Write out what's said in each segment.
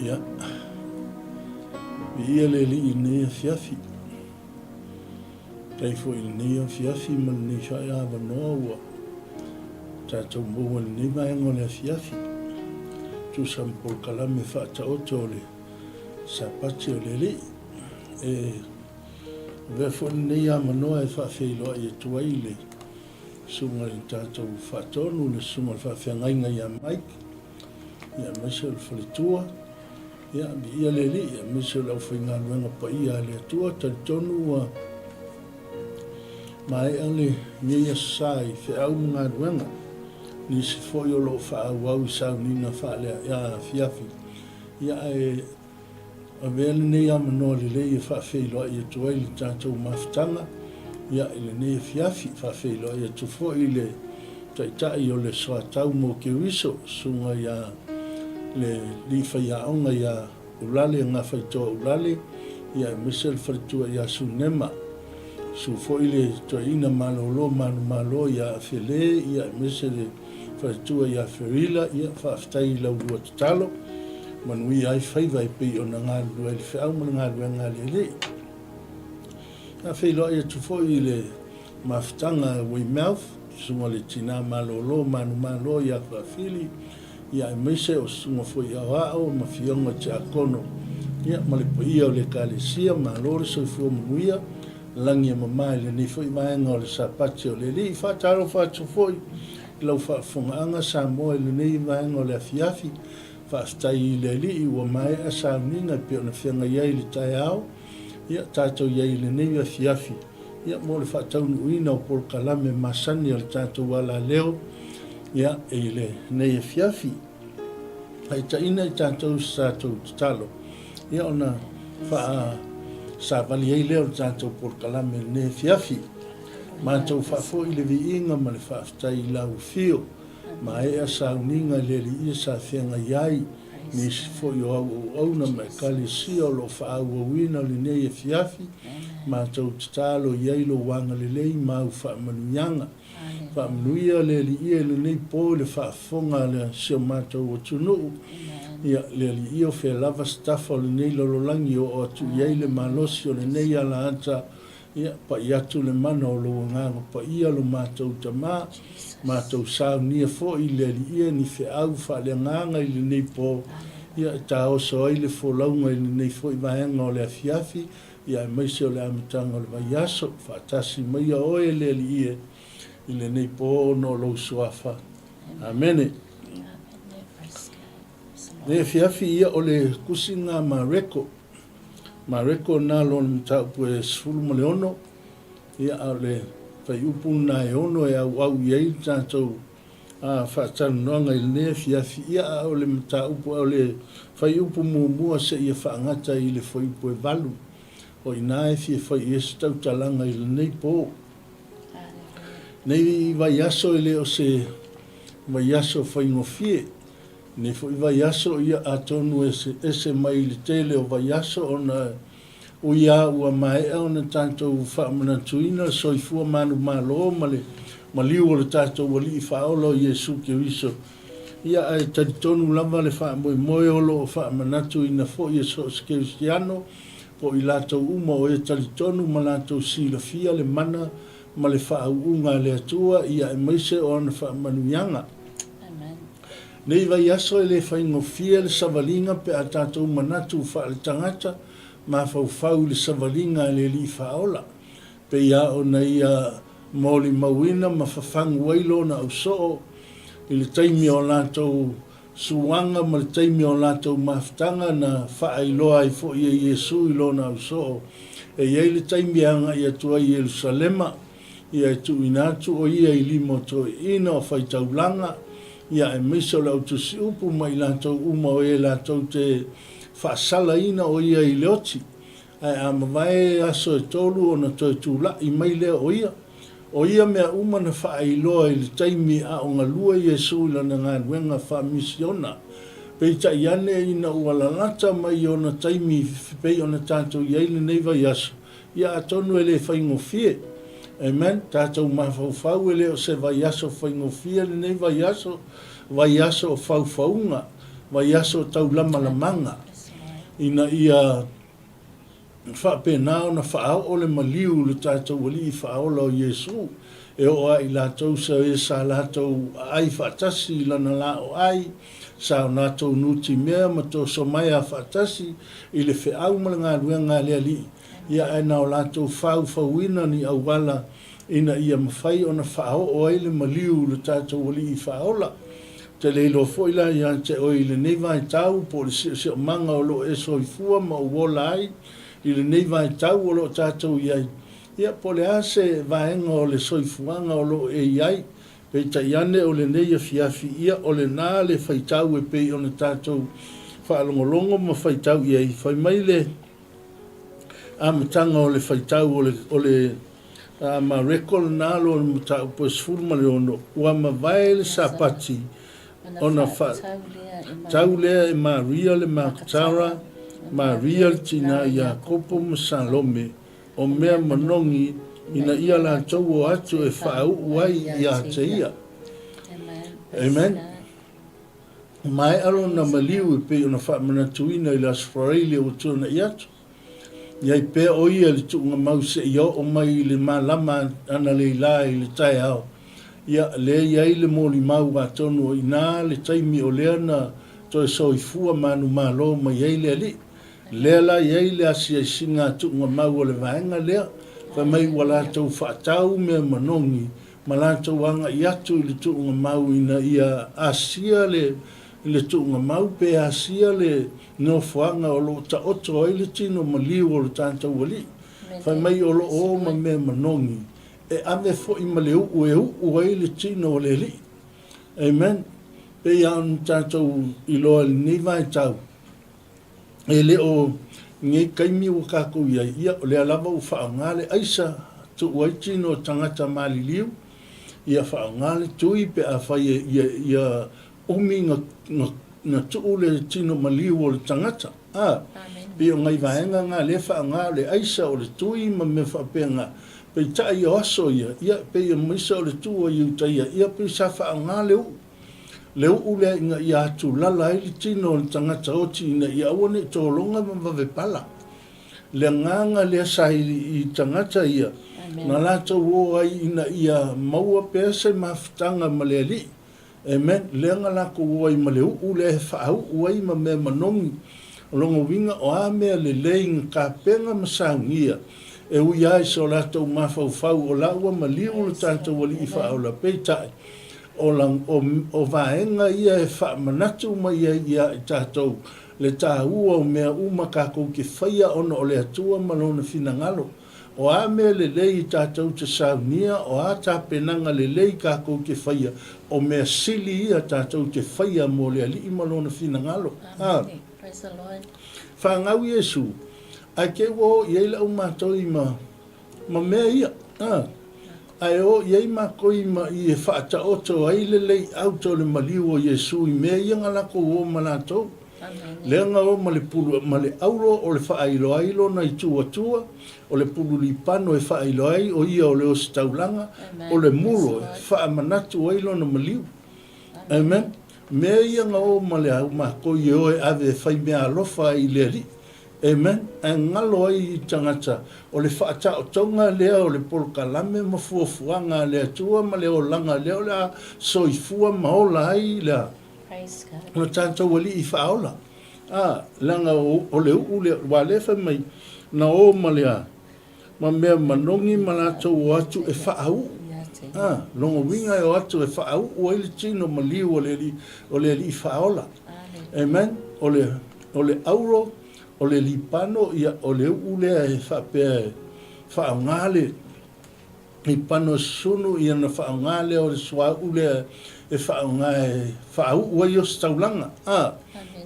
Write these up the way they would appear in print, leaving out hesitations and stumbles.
Ia. Ia le li ne fiafi. Kai fo il ne fiafi man ni fa ya va no. Tato mo ni mai ngole fiafi. Tu sam por kala me fa ta otole. Sa patio le li. Ve fo ni ya mano e fa fe lo e tuaile. Sunga i tato fa tonu le sunga fa fe ngai ya Mike. Ya Michel Flitua. Ya ia le li ya Michel au fe ngā pa ia le tua ta tonu mai ale ni ya sai fe au ngā ruenga. Ni se foi o lo fa au sa ni na fa le ya fiafi. Ya a vele ne ya mano le fa fe lo ia tuaile tato maftanga. Ya ile ne fiafi fa fe lo ia tu fo ile tai o le soa tau mo ke wiso sunga ya le li fa ya onga ya ulale nga fa to ulale ya Michel Fritua ya sunema su fo ile to ina malo ya fele ya Michel Fritua ya ferila ya fa stai la u talo man wi ai fa vai pe ona nga lu el fa mo nga le a fe lo ia tu fo ile maftanga we mouth sunga le tina malo ya fa fili ya mese o sunga fo ya o ma fionga cha kono ya mali po ia le kalesia ma lor so fo muia langi ma mai le ni fo mai ngol sa patio le li fa taro fa tu fo lo fa funga sa mo le ni mai ngol le fiafi fa stai le li o mai asa ninga pe na fenga ia le taiao ya tato ia le ni fiafi ya mo le fa tau uina o por kalame masani al tato wala leo ya ele ne fiafi ai ta ina tanto sa to talo ya ona fa sa vali ai leo tanto por kalame ne fiafi ma to fa fo ile vi inga ma le fa sta i la ufio ma e sa uninga le li isa fenga yai ni fo yo au na me kali si o lo fa o wina le ne fiafi ma to talo yai lo wanga le ma fa manuanga fa mnuia le li ia le nei po le fa fonga le se mato o tunu ia le li ia fe lava stafa le nei lo langi o tu ia le malosio le nei ala anta ia pa ia tu le mano lo nga pa ia lo mato tama mato sa ni fo i le li ia ni fe au fa le nga i le nei po ia ta o so i le fo longa i le nei fo i va nga le fiafi ia mai se le amitanga le vaiaso fa tasi mai o le li ia ile nei po no lo suafa. Amene. Ne fiafi ia o le kusinga Mareko. Mareko na lo mta pue sfulu mo le ono. Ia a le fai upu na e ono e au iei tanto a whaatanu noanga il ne fiafi ia o le mta upu o le fai upu mua se ia whaangata i le fai upu e valu. O ina e fai e stau talanga il nei po. Nei vai aso ele o se vai aso foi no fie ne foi vai aso ia atonu ese mai le tele o vai aso ona o ia o mai ona tanto fa mana tuina so i fu manu malo mali o le tanto o li fa o lo Yesu ke viso ia ai tonu lava le fa mo o lo fa mana tuina fo Yesu cristiano po ilato umo e tonu malato si la fia le mana ma le whaunga le atua ia e maise o ana whaamanuianga. Amen. Nei vai aso e le whaingofia le savalinga pe a tātou manatu wha le tangata ma whau le savalinga le li whaola. Pe ia o nei a moli mawina ma whawhangu wailo na au soo i le taimi o lātou suwanga ma le taimi o lātou maftanga na whaailoa i fo ia Yesu i lo na au soo. E iei le taimi anga i atua i Yerusalema ia e tu inatu o ia i limo to ina o fai taulanga ia e miso lau tu si upu mai lātou uma o e lātou te whaasala ina o ia i leoti ai a mawai aso e tolu o na toi tūla i mai lea o ia mea uma na whaailoa i le taimi a o ngā lua Yesu ila na ngā ruenga wha misiona pei ta iane ina ua lalata mai o na taimi pei o na tātou iaile nei vai aso ia atonu e le whaingofie. Amen. Tātou mawhauwhau ele o se vai aso whaingofia le nei vai aso o whauwhaunga. vai aso tau lama lamanga. Ina ia whapena na whaau o le maliu le tātou wali I whaola o Iesu. E o ai lātou sa e sa lātou ai whaatasi lana la o ai. Sa o nātou nuti mea ma tō so mai a whaatasi I le whiau ma ngā rua ngā lea li. Ia e nao lātou whauwina ni au wala ina ia mawhai o na whaao o ai le maliu le tātou wali I whaola. Te leilo foila ia te o I le neiva I tau po le si o manga o lo e soifua ma o wola ai. I le neiva I tau o lo tātou iai. Ia po le ase vaenga o le soifuanga o lo e iai. Pei ta iane o le neia fiafi ia o le nā le whaitau e pei o le tātou whaalongolongo ma whaitau iai. Whai mai le amatanga o le whaitau o le ma rekol nalo o le mutau po esfurma le ono. Ua ma vai le sapati ona tau lea e Maria le Makatara, Maria le tina ia kopo ma Salome. O mea manongi ina ia la tau o atu e whaau uai ia te ia. Amen. Mai alo na maliu e pe ona wha manatuina I la sfraile o tuna I atu. Iai pe o ia le tuunga mause I o mai le malama ana le ilai le tai au. Ia le iai le moli mau a tonu o ina le taimi o lea na to e soifua manu malo ma iai le ali. Lea la iai le asia I singa tuunga mau o le vaenga lea. Ka mai wala tau whaatau mea manongi. Ma la tau anga I atu I le tuunga mau ina ia asia le tuunga mau pe asia le no fuanga o lo ta oto ai le tino maliu o le tātou wali. Ka mai o lo o ma mea manongi. E ame fo I maleu u ai le tino o le li. Amen. Pe ia anu tātou I loa le niva I tau. E le o ngai kaimi o kako ia o le alava o whaangale aisa tu uai tino o tangata maliliu ia whaangale tui pe a whai ia umi na tuu le tino maliu o le tangata. Pe o ngai vaenga ngā le whaangale aisa o le tui ma me whapenga pe tai o aso ia pe ia misa o le tua iutaia ia pe sa whaangale u. Leo ule inga ia atu lala ili tino le tangata oti ina ia awane tōlonga mawave pala. Le nganga lea sahi I tangata ia. Na lata uo ai ina ia maua pesa mafutanga maleali. Amen. Leanga lako uo ai maleu ule he whaau uai ma mea manongi. Longo winga o a mea le leinga ka penga masangia. E ui ai so lata u mafau o laua maliu le tanta wali I whaau la peitai. O vaenga ia e wha manatu ma ia I tātou le tā ua o mea uma kako ke whaia ona o le atua malona finangalo. O a mea le lei I tātou te saunia, o a tā penanga le lei kako ke whaia, o mea sili ia tātou te whaia mo le ali I malona finangalo. Praise the Lord. Whangau Iesu, a ke wo iei lau mātou I ma mea ia. Ai o iei makoi ma I e whaata oto ai le lei auto le maliu o Iesu I mea ianga lako o malatou. Leanga o ma le pulu ma le auro o le whaailo ailo na I tua o le pulu li pano e whaailo ai o ia o le o staulanga o le muro e whaamanatu ailo na maliu. Amen. Mea ianga o ma le au makoi o e ave whai mea alofa I le ali. Amen. E ngalo ai I tangata o le whaata o tonga lea o le polkalame ma fuafuanga lea tua ma le o langa lea o lea soifua maola ai lea. Praise God. O tātou wali I whaola. Langa o le ule walefa mai na o ma lea. Ma mea manongi ma lātou o atu e whaau. Longo winga o atu e whaau o ele tino ma liu o le li whaola. Amen. O le auro o le lipano ia o le ulea e whapea whaangale I pano sunu ia na whaangale o le sua ulea e whaau uai o staulanga.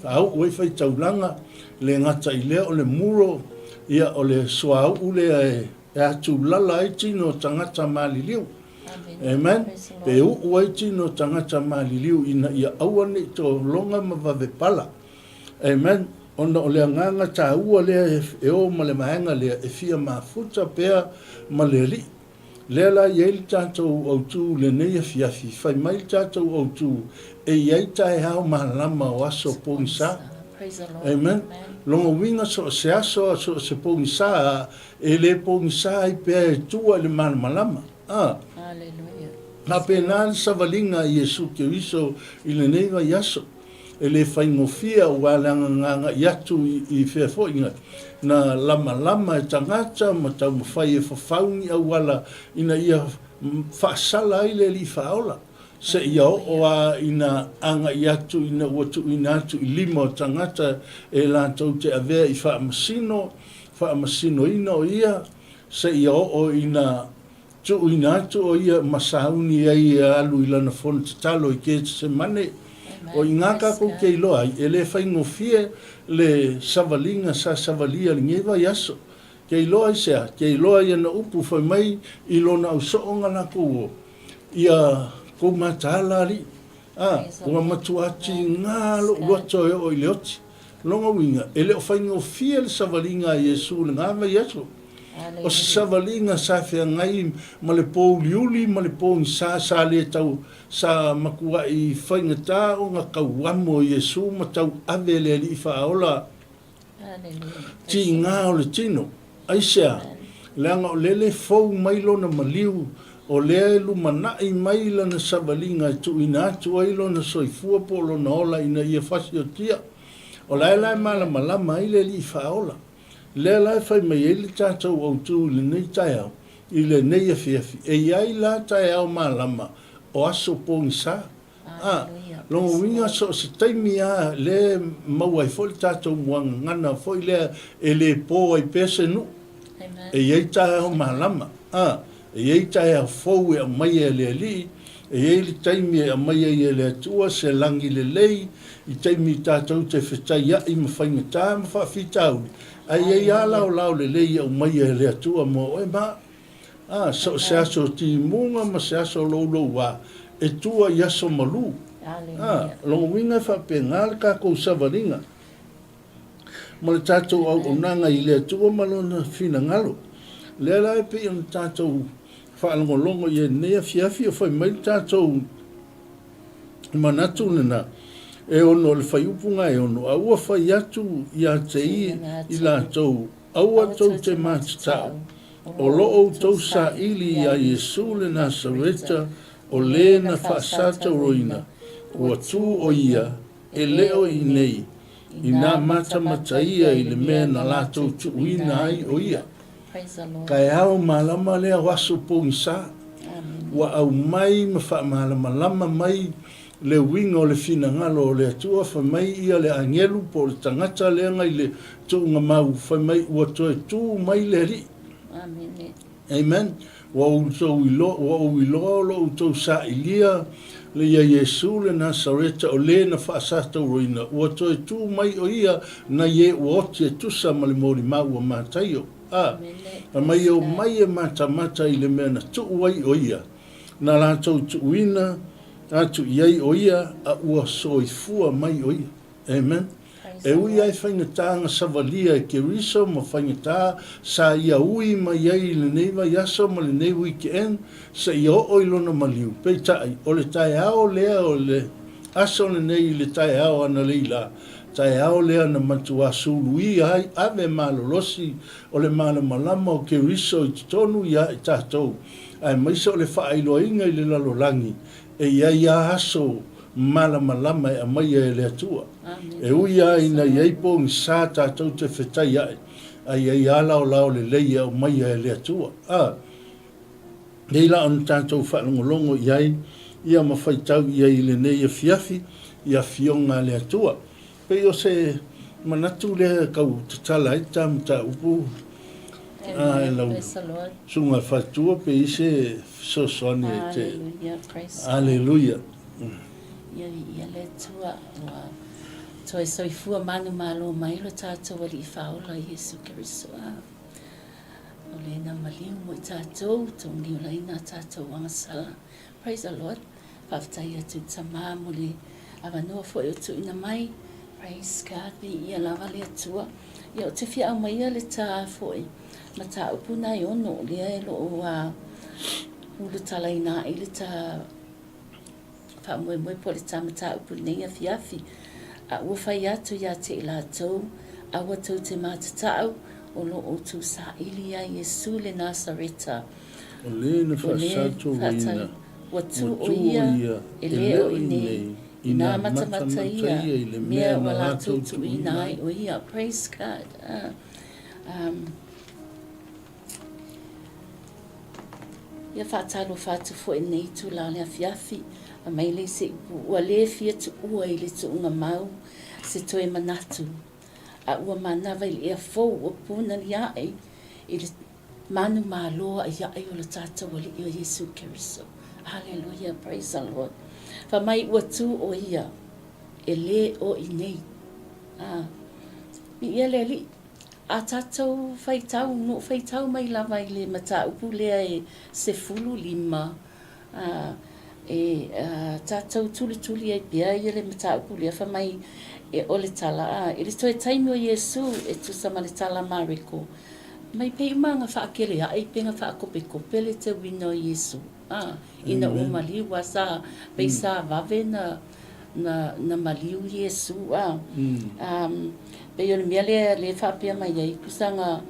Whaau uai whai taulanga le ngata I lea o le muro ia o le sua ulea e atu lala I tino tangata maliliu. Amen. Pe uai tino tangata maliliu ina ia awane to longa mawave pala. Amen. Ona o le nganga tā ua lea e o ma le maenga lea e fia mafuta pea ma le li. Le la ye le tātou au tū le nei fiafi, whai mai le tātou au tū, e iei tae hao mahalama o aso pōngi sā. Praise the Lord. Amen. Longa winga so se aso so se pōngi sā, e le pōngi sā i pēa e tua le malamalama. Hallelujah. Na pēnā le savalinga i Yesu Keriso i le nei wa yaso. E le whaingofia o alanga nganga i atu i whewho inga. Na lama e tangata ma tau mawhai e whawhaungi au wala ina ia whaasala i le li whaola. Se ia o a ina anga i atu ina watu ina atu i lima o tangata e lātou te avea i whaamasino ina o ia. Se ia o ina tu ina atu o ia masauni ai alu i lana whona te talo i ke se mane. O i ngaka ko ke iloa, e le whaingofie le savalinga sa savalia li ngewa yaso. Ke iloa i sea, ke iloa i ana upu whai mai i lona au soonga na ko ia ko matala li. Kua matuati ngā lo uato e o i leoti. Longa winga, e le o whaingofie le savalinga i Yesu le ngāwa yaso. O se savalinga sa whea ngai ma le pō liuli, ma le pō ngisa sa le tau sa makua i whaingata o ngā kauamo Yesu ma tau ave le li i whaola. Ti ngā o le tino. Aisea, leanga o lele fau mai lona maliu o lea lumana i mai lana savalinga i tu ina atu ai lona soifua po lona ola ina ia whasi o tia. O lai malama i le li i whaola. Le lai whai mai e le tātou au tū le nei tai au, i le nei a whiawhi. E iai la tai au mālama o aso pōngi sā. Longa winga so se taimi a le mauai fo le tātou muanga ngana fo i lea e le pō ai pese nu. E iai tai au mālama. E iai tai au fau e a mai e le li. E iai le taimi e a mai e le atua se langi le lei. I taimi tātou te whetai a i mawhaingatā ma whawhitauri. Ai ai ala o lao le lei au mai e le atua mo e ma. So se aso ti munga ma se aso lolo wa e tua i aso malu. Longa winga whape ngāle ka kou savaringa. Ma le tātou au onanga i le atua malona whina ngalo. Le lai pe i tātou whaalongolongo i e nea fiafi o whai mai tātou manatu nena. E ono le whaiupunga e ono, aua whai atu i a te i la tau, aua tau te mātatau, o loo tau sa ili a Yesu le Nasareta, o le na whaasata roina, ua tū o ia, e leo i nei, i nā mata ia i le mea na la tau tuuina ai o ia. Kai au malama lea waso pōngi sā, ua au mai ma wha malama mai, le winga o le fina ngalo o le atua whai mai ia le angelu po le tangata le ngai le tūnga mau whai mai ua toe tū mai le ri. Amen. Wa utou ilo lo utou sa ilia le ia Yesu le Nasareta o le na whaasata roina ua toe tū mai o ia na ye ua oti e tusa ma le mori mau a mātaio. A mai o mai e mata i le mea na tuu ai o ia. Na lātou tuuina atu iai o ia a ua soifua mai o ia. Amen. E ui ai whaingatā ngā savalia e Keriso ma whaingatā sa ia ui ma iai le neiva yaso ma le neiva i ke en sa ia o ilona maliu. Pei tai, o le tai ao lea o le aso le nei le tai ao ana leila. Tai ao lea na matua sulu i ai ave malolosi o le malamalama o Keriso i tonu ia i tātou. Ai maisa o le whaailoainga i le lalolangi. E ia aso malamalama e a maia e le atua. E uia ina iei po ngi sā tātou te whetai ai. Ai ai ala o lao le leia o maia e le atua. Neila on tātou whaalongolongo iai, ia mawhaitau iai le nei e fiafi, ia fionga le atua. Pei o se manatu le kau tatala i tāmata upu. Sunga whatua pe ise sosone te. Alleluia. Ia le tua toi soifua manu malo mai lo tātou ali I whaola Yesu Keriso. O le na maliu mo I tātou, tongi o lai na tātou wangasala. Praise the Lord. Whaftai atu tamā mo le awanua fo e o tu ina mai. Praise God. Ia lawa le atua. Ia o te fia au mai le tā fo e. Ma tā upu nai ono lea e lo ulu tala ina ili ta whamoe po le tamata upu nei a fiafi. A ua whai atu ia te ila tau, a ua tau te mātatau, o lo o tu sa ili a Yesu le Nasareta. O le na whaasato ina. Wa tu o ia, e le o inei, ina matamata ia, mea wala tu ina o ia. Praise God. Ia whaatalo whaatu fo e nei tu la le afiafi, a mai le se ua le fia tu ua i le tu unga mau, se toe manatu. A ua manawa i le ea fau ua puna li ai, i le manu māloa i ai o le tata wali i o Yesu Keriso. Hallelujah, praise the Lord. Fa mai ua tu o ia, e le o i nei. Mi ia le li, a tātou whaitau, no whaitau mai lava i le mata upu lea e se fulu lima. Tātou tuli ai pia i le mata upu lea fa mai e o le tala. E le toi taimi o Yesu e tu sama le tala mariko. Mai pe manga whaakele ai penga whaakope le te wino Yesu. Ina o maliu wasa pe sa vave na maliu Yesu. Pe yon mea le whaapea mai ai kusanga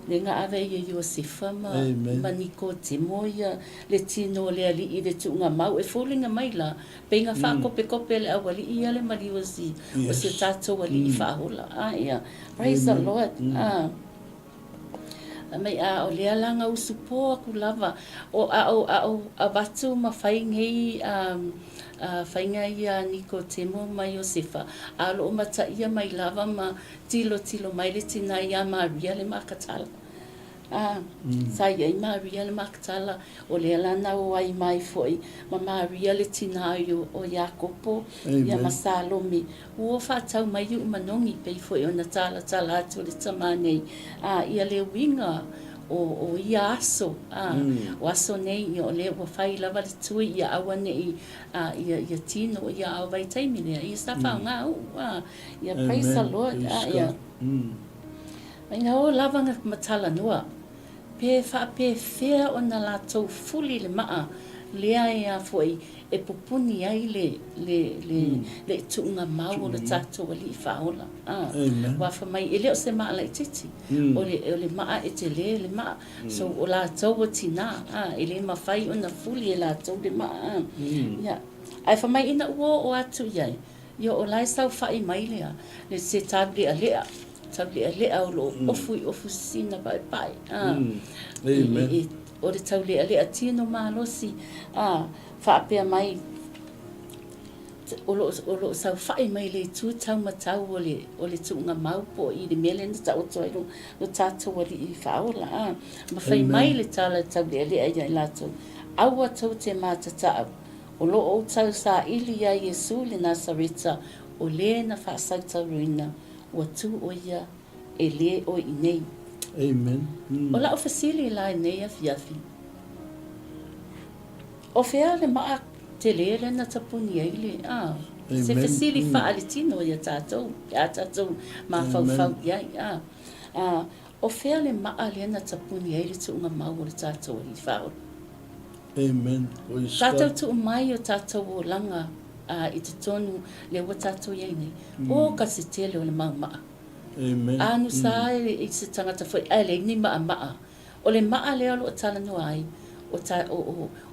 le ngā ave i Iosefa ma Nikotemo ia le tino le ali i le tuunga mau e fōlinga mai la pe ngā whaakope le awali i ale maliu o si tātou wali i whaahola. Praise the Lord. Mai o lea langa usupo aku lava o a batu ma whaingei whainga ia Nikotemo ma Iosefa a lo mata ia mai lava ma tilo mai le tina ia Maria le makatala sa ia i Maria le makatala o lea lana o ai mai foi ma Maria le tina o Iakopo ia ma Salome ua whatau mai u manongi pei foi o na tala atu le tamanei ia le winga o ia aso o aso nei o le wa fai lava le tui ia awa nei ia tino ia au vai taimi nei ia safa nga ia praise the Lord ia mai nga o lava nga matala noa pe fea o na la tau fuli le maa lea ia foi e pupuni ai le tuunga mau o le tātou ali i whaola. Wafa mai, e leo se maa lai titi. O le maa e te le maa. So o la tau o tina, e le mawhai o na fuli e la tau le maa. Ai wha mai ina ua o atu iai. Ia o lai sau whai mai lea. Le se tabli a lea. Tabli a lea o lo ofu sina pai. O le tau lea tino maa losi. Whaapea mai o lo sau whai mai le tu tau matau o le tuunga mau po i le mele na tau toiru no tātou wali i whaola. Ma whai mai le tala tau le ia i lato. Aua tau te mātatau. O lo o tau sa ili a Yesu le Nasareta o le na whaasau tau ruina. Ua tu o ia e le o i nei. Amen. O la o fasili la i nei a fiafi. O fea le maa te lele na tapuni ai le. Se fasili whaale tino ia tātou. Ia tātou ma whau iai. O fea le maa le na tapuni ai le tuunga mau o le tātou i whao. Amen. Tātou tu mai o tātou o langa i te tonu le wa tātou iai nei. O ka se tele o le mau maa. Amen. Anu sa i se tangata whai ai ni maa. O le maa le alo o tala no ai. O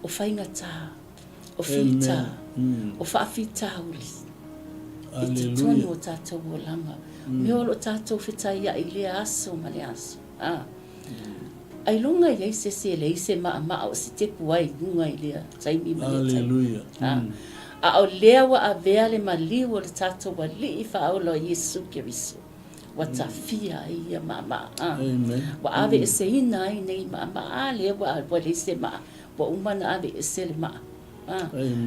whainga tā, o whita, o whaafita uli. I te tonu o tātou o langa. Me olo tātou whita ia i lea aso ma le aso. Ai longa iei se le se maa o se tepu ai nunga i lea taimi ma lea taimi. A o lea wa a vea le maliu o le tātou wa li i whaolo Yesu Keriso. Wa ta fia ia mama. Wa ave se ina ai nei mama le wa le se ma. Wa umana ave se le ma.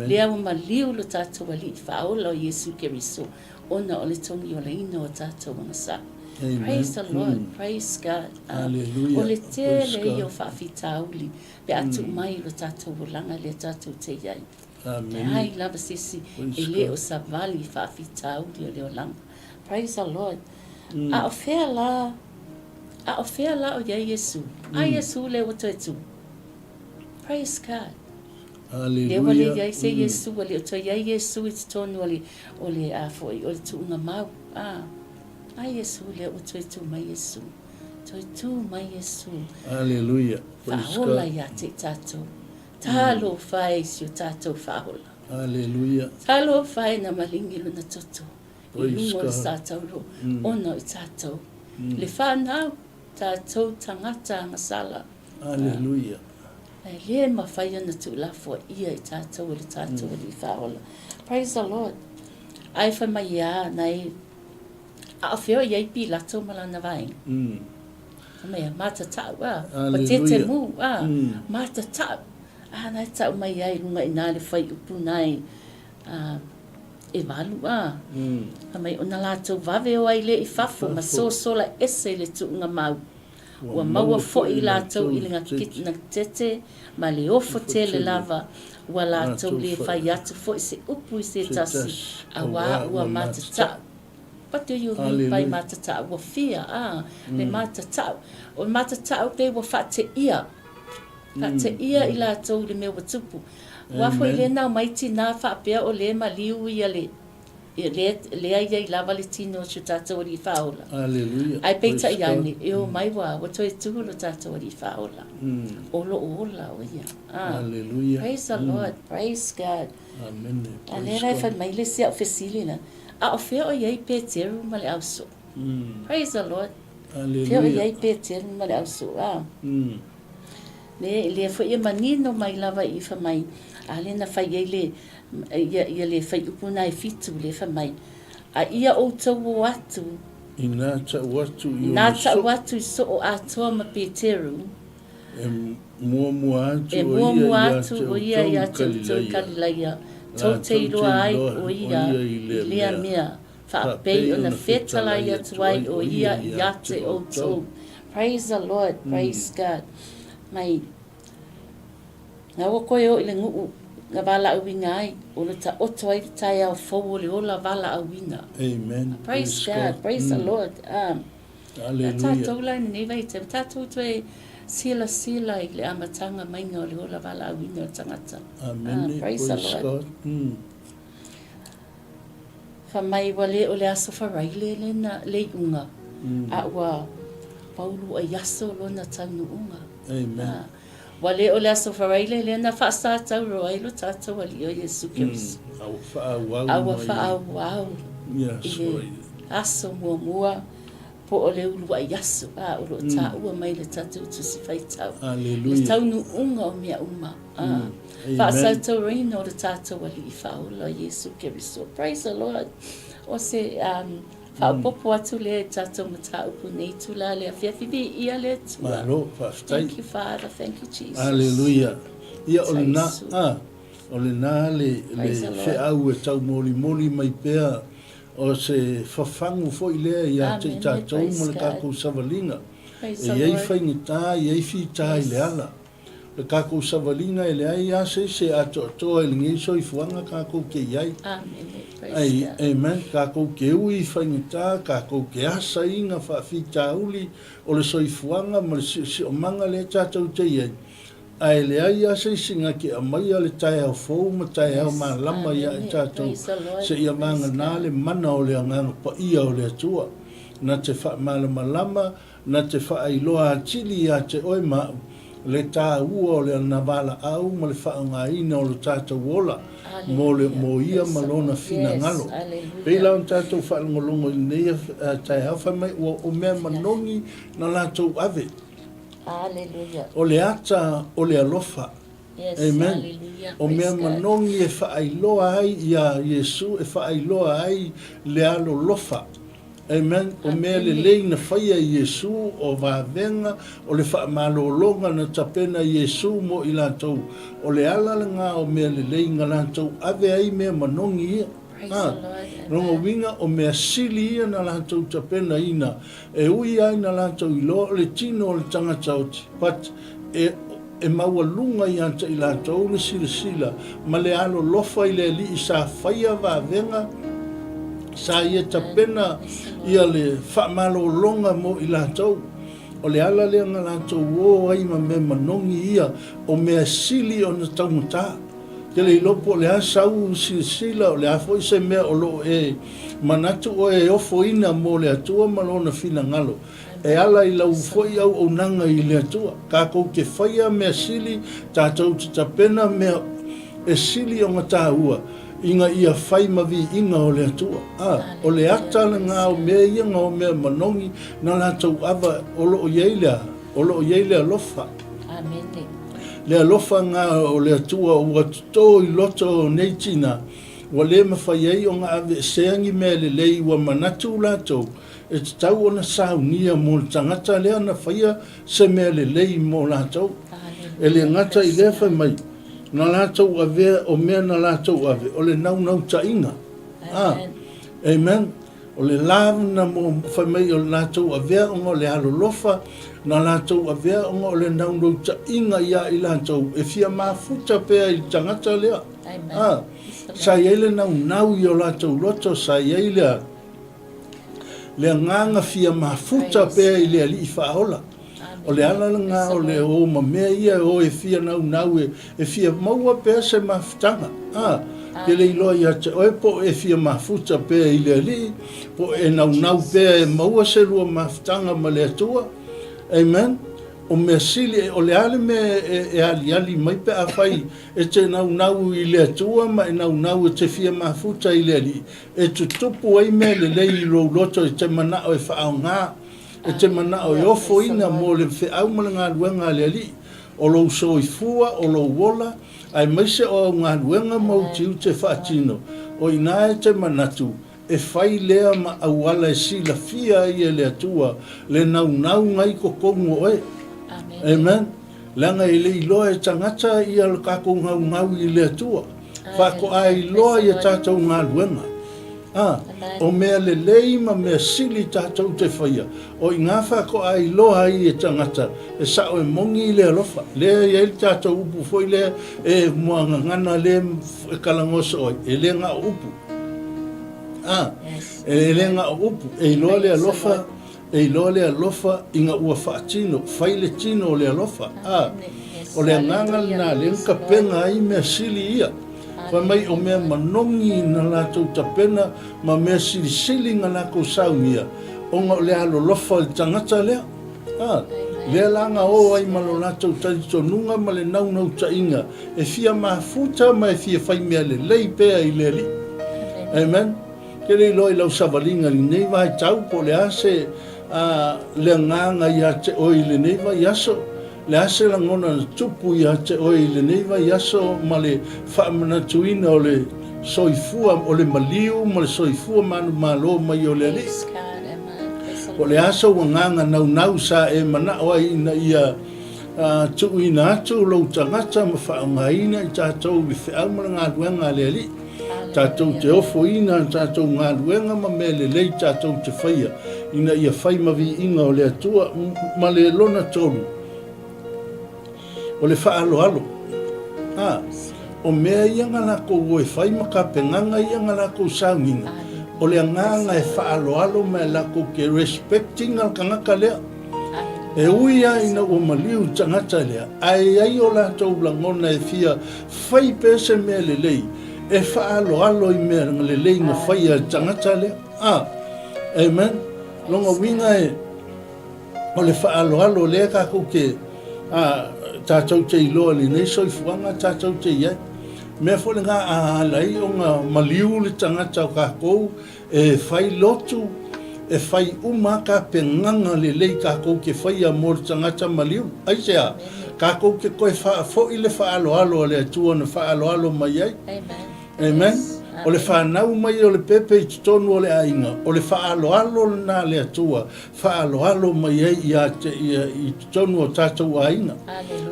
Le au maliu lo tatu wali faola o Yesu Keriso. Ona o le tongi o le ino o tatu wangasa. Praise the Lord. Praise God. Hallelujah. O le te le i o whaafitauli. Pe atu mai lo tatu langa le tatu te iai. Te hai lava sisi e le o savali whaafitauli o le o langa. Praise the Lord. A o fea la o ia Yesu. A Yesu le o toi tu. Praise God. Hallelujah. Le wale ya se Yesu wale to ya Yesu it's ton wale ole a foi ole tu nga mau. Ai Yesu le o tu mai Yesu. Tu mai Yesu. Hallelujah. Praise Fahola God. ya te tato. Talo fai si tato fahola. Hallelujah. Talo fai na malingi luna toto. Praise Ilungo God. sa tauro. Ono i tato. Le whanau tato tangata ngasala. Hallelujah. Ai le mawhai ana tu lafo ia i tato o le tato o le fahola. Praise the Lord. Ai wha mai ia nei a whio iei pi lato malana vai. Mea mata tau pa tete mu mata tau. Nai tau mai ai lunga i nā le whai upu nai e walu mai ona lato vave o ai le i fafo ma so sola ese le tu nga mau. Ua maua fo i lato i linga kit na tete ma le ofo te le lava ua lato le whai atu fo i se upu i se tasi a wā ua mata tau. What do you mean by mata tau? Ua fia, le mata tau. O mata tau te ua whate ia. Whate ia i lato le mea watupu. Wafo i le nau maiti nā whapea o le maliu i ale. Le ai i lava le tino o tātou o li whaola. Hallelujah. Ai peita i ane, e o mai wā, wa toi tuhu lo tātou o li whaola. Olo ola o ia. Hallelujah. Praise the Lord, praise God. Amen. A le rai wha mai le sea o fesilina. A o fea o iei Peteru ma le auso. Praise the Lord. Fea o iei Peteru ma le auso. Le fo ia manino mai lava i wha mai. A le na whai ei le, ia le whai upuna e fitu le wha mai. A ia o tau o atu. I nā tau atu i Nā tau atu i so o atua ma Peteru. E mua atu E mua atu o ia i atu tau Kalilaia. Tau te iroa ai o ia i lea mea. Whapei o na whetala i atu ai o ia i ate o tau. Praise the Lord, praise God. Mai, ngā wakoe o i le nguu, ngā wala awinga ai, o le ta oto ai tai au fau o le ola wala awinga. Amen. Praise God, praise the Lord. Hallelujah. Tātou lai nei vai te, tātou tue sila i le amatanga mainga o le ola wala awinga o tangata. Amen. Praise the Lord. Whamai wale o le aso wharaile le na le unga. A ua paulu a yaso lo na tanu unga. Amen. Wale o le aso wharaile le na whaasa tau roa ilo tātou wali o Yesu Kiris. Au whaawau. Aua whaawau. Yes, right. Aso mua po o le ulu a yaso. O lo tā ua mai le tātou tusi whaitau. Hallelujah. Le taunu unga o mea uma. Whaasa tau reino o le tātou wali I whaola Yesu Kiris. Praise the Lord. O se whaapopo atu le tātou mata upu nei tula le awhiawhiwi ia le tua. Malo, whaftai. Thank you, Father. Thank you, Jesus. Hallelujah. Ia o le nā, Taisu. o le nā le Praise the Lord. whiau e tau moli mai pēr o se whawhangu fo I lea I a te Amen. tātou Praise mo le God. kākou savalinga. Praise E the iei Lord. whainga iei whi tā I le ala. Le kākou savalinga e le ai a se ato atoa e lingi so I fuanga kākou ke iai. Amen. Praise Ai, God. amen, kākou ke ui whaingata, kākou ke asa inga whawhi tāuli o le soifuanga ma le si o manga le tātou te iei. Ai le ai asa I singa ki a mai a le tai au fōu ma tai au ma lama ia e tātou Praise the Lord. se ia manga Praise nā God. le mana o le anganga pa ia o le atua. Na te wha malama lama, na te wha ailoa atili a te oi mau. Le tā ua o le anavala au ma le wha ngā ina o le tātou ola. Mo ia malona fina ngalo. Pei lau tātou whaangolongo I nei tai hawha mai o mea manongi na lātou ave. Hallelujah. O le ata o le alofa. Yes, Amen. hallelujah. O mea Praise God. manongi e whaailoa ai ia Yesu e whaailoa ai le alo lofa. Amen. O mea le lei na whaia Yesu o vāvenga o le whaamalolonga na tapena Yesu mo I lātou. O le ala ngā o mea le lei ngā lātou ave ai mea manongi ia. Praise the Lord. Rongo winga o mea sili ia na lātou tapena ina. E ui ai na lātou ilo le tino o le tangata o ti. But e maua lunga I anta I lātou le sila. Ma le alo lofa I le li I sa whaia vāvenga. Sa ia tapena ia le whaamalo longa mo I lātou. o le ala lea ngā lātou o ai ma me manongi ia o mea sili o na taumata. Ke le ilopo le a sau sila o le a foi se mea o lo e manatu o e ofo ina mo le atua malona fina ngalo. E ala i lau foi au o nanga i le atua. Kako ke whaia mea sili tātou te tapena mea e sili o ngata ua. Inga ia whai mavi inga o le atua. O le atala ngā o mea ia ngā o mea manongi na lātou ava o lo o yeilea lofa. Amen. Le alofa ngā o le atua o atuto i loto o neitina wa le mawhai ei o ngā ave seangi mea le lei wa manatu lātou e te tau o na saunia mo le tangata lea na whaia se mea le lei mo lātou. E le ngata i le whai mai. Na lātou avea o mea na lātou ave, o le nau ta inga. Amen. O le lavna mo whai mai o le lātou avea o le halolofa, na lātou avea o le nau ta inga ia i lātou, e fia mafuta pea i tangata lea. Sa iele nau i o lātou loto, sa iele le nganga fia mafuta pea i le ali i whaola. O le ala ngā o le o ma mea ia o e fia nau e fia maua pea se mafutanga. Ke le iloa ia te oe po e fia mafuta pea i le ali, po e nau pea e maua se lua mafutanga ma le atua. Amen. O mea sili o le ale me e ali mai pe a whai e te nau i le atua ma e nau e te fia mafuta i le ali. E tu tupu ai me le lei i lo loto e te mana o e whaao ngā. E te mana o e ofo ina mo le whiau ma le ngā luenga le ali. O lo so i fua, o lo wola, ai maise o ngā luenga mau tiu te whaatino. O ina e te manatu, e whai lea ma awala e si la fia i e le atua, le nau ngai ko kongo oe. Amen. Langa i le iloa e tangata i al kako ngau i le atua. Whako ai loa i e tātou ngā luenga. O mea le lei ma mea sili tātou te whaia. O i ngā whako ai loa i e tangata, e sao e mongi i le alofa. Lea i ele tātou upu foi lea e mua ngana le e kalangoso oi. E le ngā upu. E le ngā upu. E loa le alofa. E loa le alofa i ngā ua whaatino. Whai le tino o le alofa. O le nganga nā le nka penga ai mea sili ia. Wha mai o mea manongi na lātou tapena ma mea sili ngā lākou saungia. O ngā le alo lofa i tangata lea. Lea langa o ai malo lātou tarito nunga ma le nau ta inga. E fia mafuta ma e fia whai mea le lei pea i le li. Amen. Ke le loi lau savalinga li nei vai tau po le ase le nganga i ate oi le nei vai aso. Le ase la ngona tupu i ate oi le neiva i aso ma le whaamanatuina o le soifua o le maliu ma le soifua manu malo mai o le ali. O le aso wa nganga nau sa e mana oai ina ia tuuina atu lau tangata ma whaangaina i tātou i whiau ma ngā luenga le ali. Tātou te ofo ina tātou ngā luenga ma me le lei tātou te whaia. Ina ia whai mavi inga o le atua ma le lona tolu. O le whaaloalo. O mea ia ngā lako o e whai maka penganga ia ngā lako saunginga. O le nganga e whaaloalo me lako ke respecting al kangaka lea. E uia ina o maliu tangata lea. Ai o lātou langona e fia whai pese mea le lei. E whaaloalo i mea le lei nga whai a tangata lea. Amen. Longa winga e o le whaaloalo lea kako ke tātou te iloa li nei soifuanga tātou te iai. Mea fole ngā ahalai o ngā maliu le tangata o kākou e whai lotu, e whai umaka penganga le lei kākou ke whai a mōr tangata maliu. Aisea, kākou ke koe fo i le whaaloalo le atua na whaaloalo mai ai. Amen. O le whanau mai o le pepe i tonu o le ainga. O le whaaloalo na le atua. Whaaloalo mai i tonu o tātou ainga.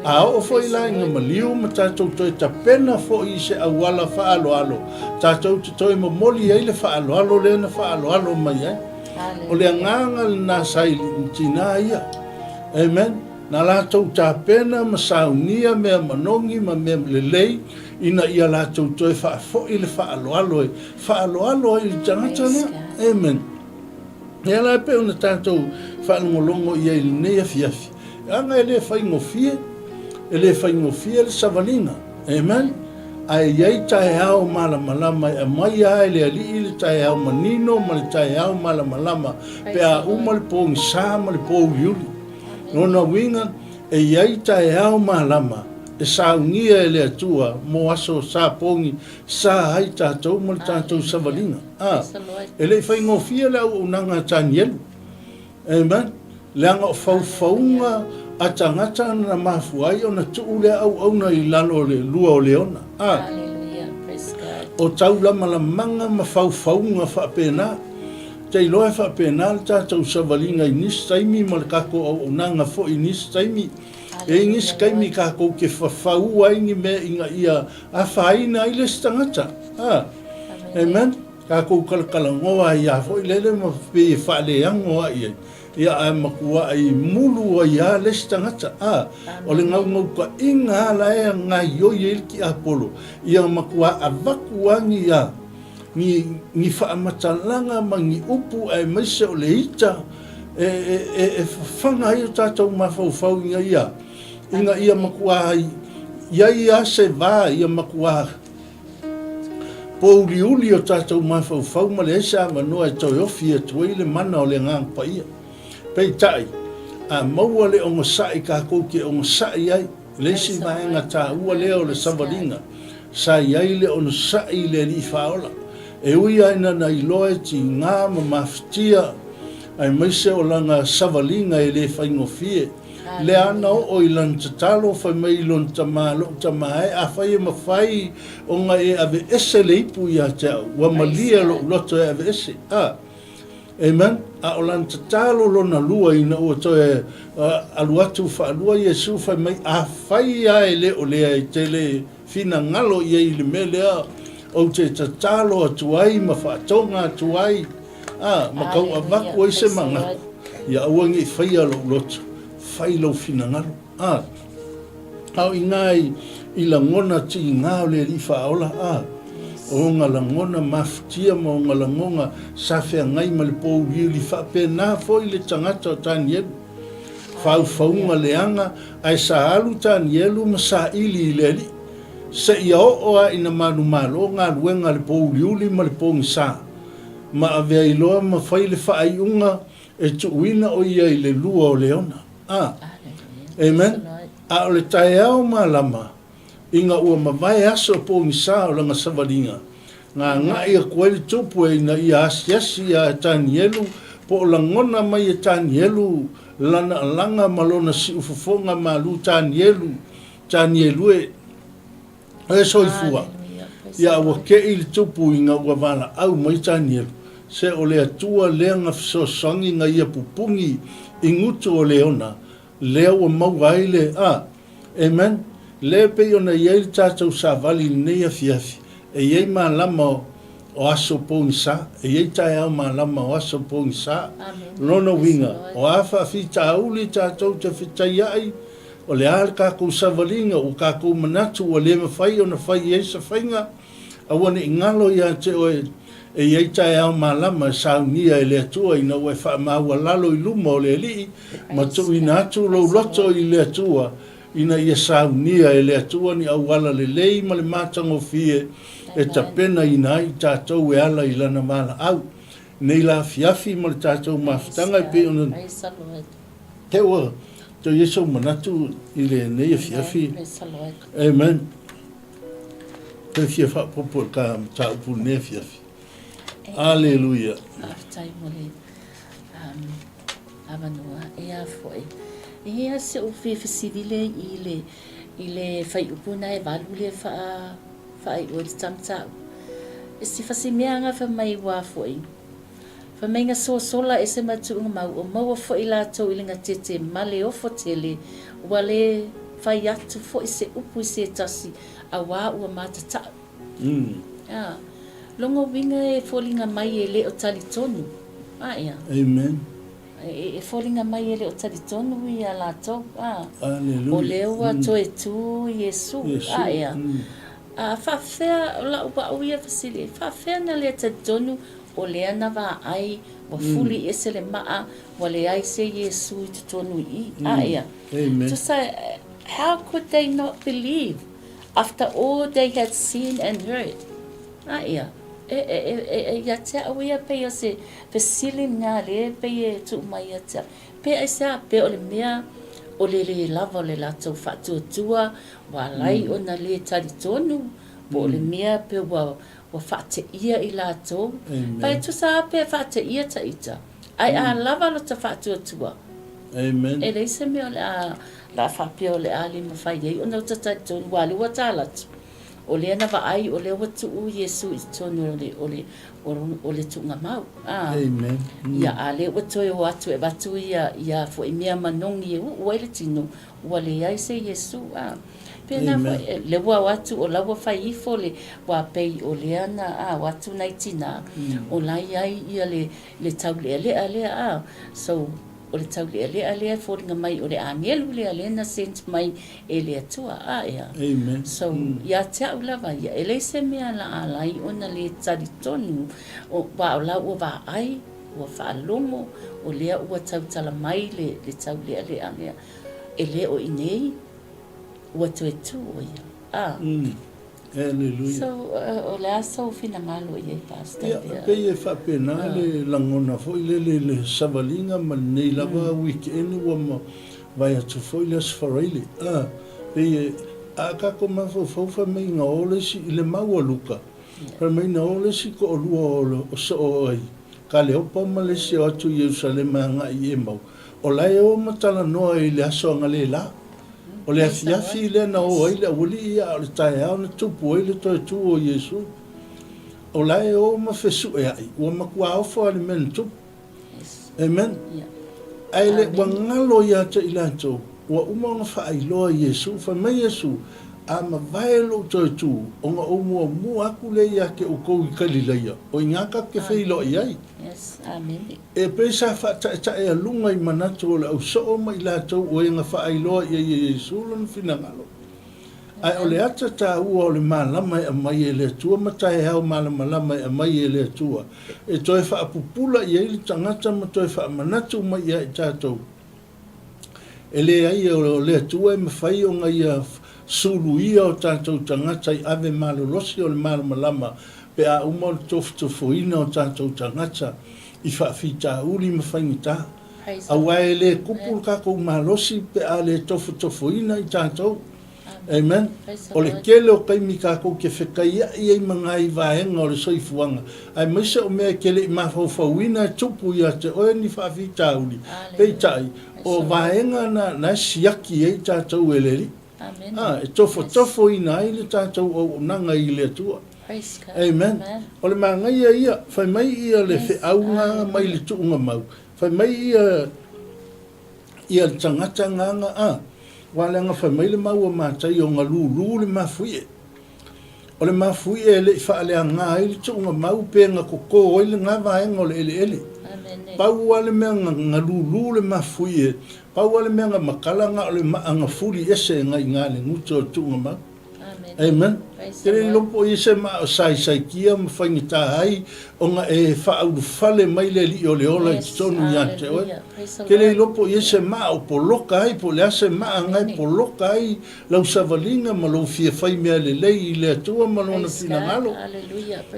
A o fo i la inga maliu ma tātou toi ta pena fo i se awala whaaloalo. Tātou te toi ma moli ai le whaaloalo le na whaaloalo mai ai. O le anganga le nā sai tina ia. Amen. Na lātou tā pena ma saunia mea manongi ma mea lelei. Ina ia lātou toi whaafo i le whaaloalo e. Whaaloalo i tangata lea. Amen. E ala pe ona tātou whaanongolongo i ei nei afiafi. Anga e le whaingofie, le Savalinga. Amen. Ai iai tae au malamalama, e mai ai le ali le tae au manino, ma le tae au malamalama, pe a uma le pōngi sā, ma le pōngi uli. Nona winga, e iai tae au malama, e saungia e le atua, mo aso sā pōngi, sā hai tātou, ma le tātou Savalinga. E le whaingofie le au unanga tānielu. Amen. Le anga o whauwhaunga, a tangata na mafuai o na tuu le au na i lalo le lua o leona. Hallelujah, praise God. O tau lama la manga ma whauwhaunga whaapena. Tei loe whaapena le tātou Savalinga i nis taimi ma le kako au unanga fo i nis taimi. E ngis kaimi kako ke whawhau aingi me inga ia a whaina i le stangata. Amen. Kako kalakala ngoa i a fo i lele ma pe whaale angoa i ai. Ia ai makua ai mulu ai a le stangata. O le ngau ka inga la e ngai yo i ki Apollo. Ia makua a vakuangi ia. Ni whaamatalanga ma ngi upu ai maise o le ita. E whanga i o tātou mawhauwhau inga ia. Inga ia makua ai. Ia ia se vā ia makua. Pōuri uli o tātou mawhauwhau ma le esa manoa e toi ofi e tuai le mana o le ngang pa ia. Pei tai, a maua le ongo sai kako ke ongo sai ai, le si vaenga tā ua leo le Savalinga, sai ai le ono sai le li whaola. E ui aina na iloe ti ngā ma maftia, ai maise o langa Savalinga e le whaingofie. Le ana o ilan tatalo whai mai ilon tamalo tamae, a whai e mawhai o nga e ave ese le ipu ia te au, wa malia lo loto e ave ese. Amen. A o lan tatalo lona lua ina ua toe aluatu whaalua Iesu whai mai a whai ai le o lea i te le fina ngalo i le me lea o te tatalo atu ai ma whaatonga atu ai. Ma kau a vaku ai se manga. Ia auangi whai alo loto. Whai lau fina ngalo. Au ingai i la ngona ti ngao le li whaola. O nga langona maftia mo nga langonga sa fea ngai ma le pou li whapena fo i le tangata o Tanielu. Whauwhaunga leanga ai sa alu Tanielu ma sa ili i le li. Se ia oa ina manu malo ngā luenga le pou liuli ma le pou ngisa. Ma avea iloa ma whai le whaaiunga e tuuina o ia i le lua o leona. Amen. A o le tae au ma lama. Inga ua mawai aso po ngisa o langa Savalinga. Ngā ngai a koe le tupu e na ia asiasi a Tanielu po o langona mai e Tanielu lana alanga malona si ufufonga malu Tanielu e soifua. Ia ua kei le tupu inga ua wala au mai Tanielu. Se o le atua lea nga fisosongi nga ia pupungi ingutu o leona. Lea ua mauai le Amen. Le pe ona iei tātou sa vali nei afiafi. E iei mā lama o aso pōngisa. E iei tae au mā lama o aso pōngisa. Lona winga. O awha fi tāuli tātou te whitai ai. O le aal kākou Savalinga o kākou manatu o le mawhai o na whai e sa whainga. Awane ingalo ia te oe. E iei tae au mā lama saunia e le atua ina ue wha maua lalo i luma o le li. Ma tu ina atu lau loto i le atua. Ina ia saunia e le atua ni au ala le lei ma le mātango fie e tapena ina i tātou e ala i lana mala au. Nei la fiafi ma le tātou mawhitanga i pe ona te ua te Iesu manatu i le nei a fiafi. Amen. Te fia whapopo ka tāupu nei fiafi. Alleluia. Aftai mo le amanua e a foi. Ia se o whewhisidile i le whai upuna e walu le whai ua te tamtau. E si whasimea anga wha mai wā fwoi. Wha mai ngā sola e se matu unga mau o maua fwoi lātou i linga tete male o fotele ua le whai atu fwoi se upu i se tasi a wā ua mātatau. Longo winga e fōlinga mai e le o tali tonu. Amen. E fōlinga mai ele o tari tonu i a lātou. Alleluia. O leo a toe tū Iesu. A whawhea o la upa au ia fasile. Whawhea na lea tari tonu o le ana va ai wa fuli ese le maa wa le ai se Yesu I te tonu I aia. Amen. To say, how could they not believe after all they had seen and heard? Aia. Ya te awea pe o se pesili ngā le pe e tu mai ata. Pe ai sa pe o le mea o le lava o le latou whatuatua wa lai o na le tari tonu. Po le mea pe wa whate ia I latou. Pai tu sa pe whate ia ta ita. Ai a lava lo ta whatuatua. Amen. E reise me o le a la whapea o le a lima whai ei. O nau ta tari tonu wali wa tālatu. O le ana vai o le watu u Yesu I tonu o le tunga mau. Amen. Ia a le watu e o atu e watu ia fo I mea manongi e ua le tino ua le ai se Yesu. Pena le ua watu o lawa whai ifo le wa pei o le ana watu nai tina. O lai ai ia le tau lea lea. So o le tau lea fōringa mai o le anielu lea na sent mai e le atua ia. Amen. So ia te au lava ia e leise mea la alai ona le tari tonu o wa o la ua wa ai ua whaalongo o lea ua tautala mai le tau lea e le o inei ua tue tu o ia. Hallelujah. So o le aso fina malo ia pastor. Ia pe e whapena le langona fo le savalinga ma nei lava weekend ua ma vai atu fo le asfaraile. Pe e a kako ma fo mai ngā ole si I le maua luka. Pe mai ngā ole si ko o lua o so o ai. Ka le opa ma le si o atu Yerusalem ngā I e mau. O lai o matala noa I le aso anga le la. O le afiafi le na o ai le awuli ia o le tae au na tupu ai le toi tu o Yesu. O lai o ma fesu e ai. Ua makua au fo ali men tupu. Amen. Ai le wangalo ia te ilanto. Ua umaunga wha ailoa Yesu. Wha mai Yesu. A ma vaelo toi tu. O nga o mua aku le ia ke o kou I Kalileia. O ingaka ke whilo I ai. Yes, amen. E pesa fa ta e lunga I manatu o le au so mai la tau o nga fa ailoa I Yesu lon finangalo. Ai o le ata ta ua o le malama e mai e le tua matai hau malama e mai e le tua. E toi fa apupula I le tangata ma toi fa manatu mai e tātou. E le ai o le tua e mawhai o ngai sulu ia o tātou tangata I ave malolosi o le malama pe a umar tofu ina o tātou tangata I whaafita uri mawhaingita. A wae le kupul kako malosi pe a le tofu ina I tātou. Amen. O le kele o kaimi kako ke whekaia I mga I vaenga o le soifuanga. Ai maisa o mea kele I mawhauwhauina tupu ia te oe ni whaafita uri. Pei tai, o vaenga na siaki e tātou eleri. E tofu ina I le tātou o nanga I le atua. Amen. O le mangai ia, whai mai ia le whiaunga mai le tuunga mau. Whai mai ia le tangata nganga Walenga whai mai le mau a mātai o ngā lū le mafuie. O le mafuie le whaalea ngā i le tuunga mau pe ngā koko o le ngā vaenga o le ele. Pau wale mea ngā lū le mafuie. Pau wale mea ngā makalanga o le maanga fuli ese ngā I ngā le nguto o tuunga mau. Amen. Kere lopo I se ma o sai kia ma whaingita ai o ngā e whauru whale mai le li o le ola I tonu ia te oe. Kere lopo I se ma o poloka ai po le ase ma ngai poloka ai lau savalinga ma lau fia whai mea le lei I le atua ma lona fina malo.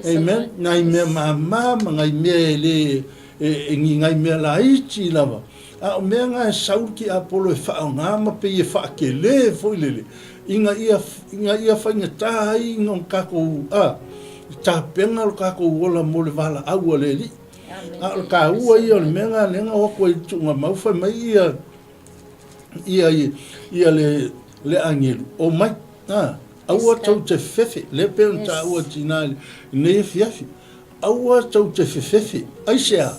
Amen. Ngai mea ma ngai mea le ngai mea la iti lava. A o mea ngai saurki a polo e whao ngā ma pe e wha ke le foi lele. Inga ia whainga tāi inga kako tā penga lo kako wola mo le wala aua le li. A lo ka ua ia le menga lenga wako I tunga mauwhai mai ia le angelu. O mai, aua tau te fefe, le peon tā ua tina ne fiafi. Aua tau te fefe, aisea.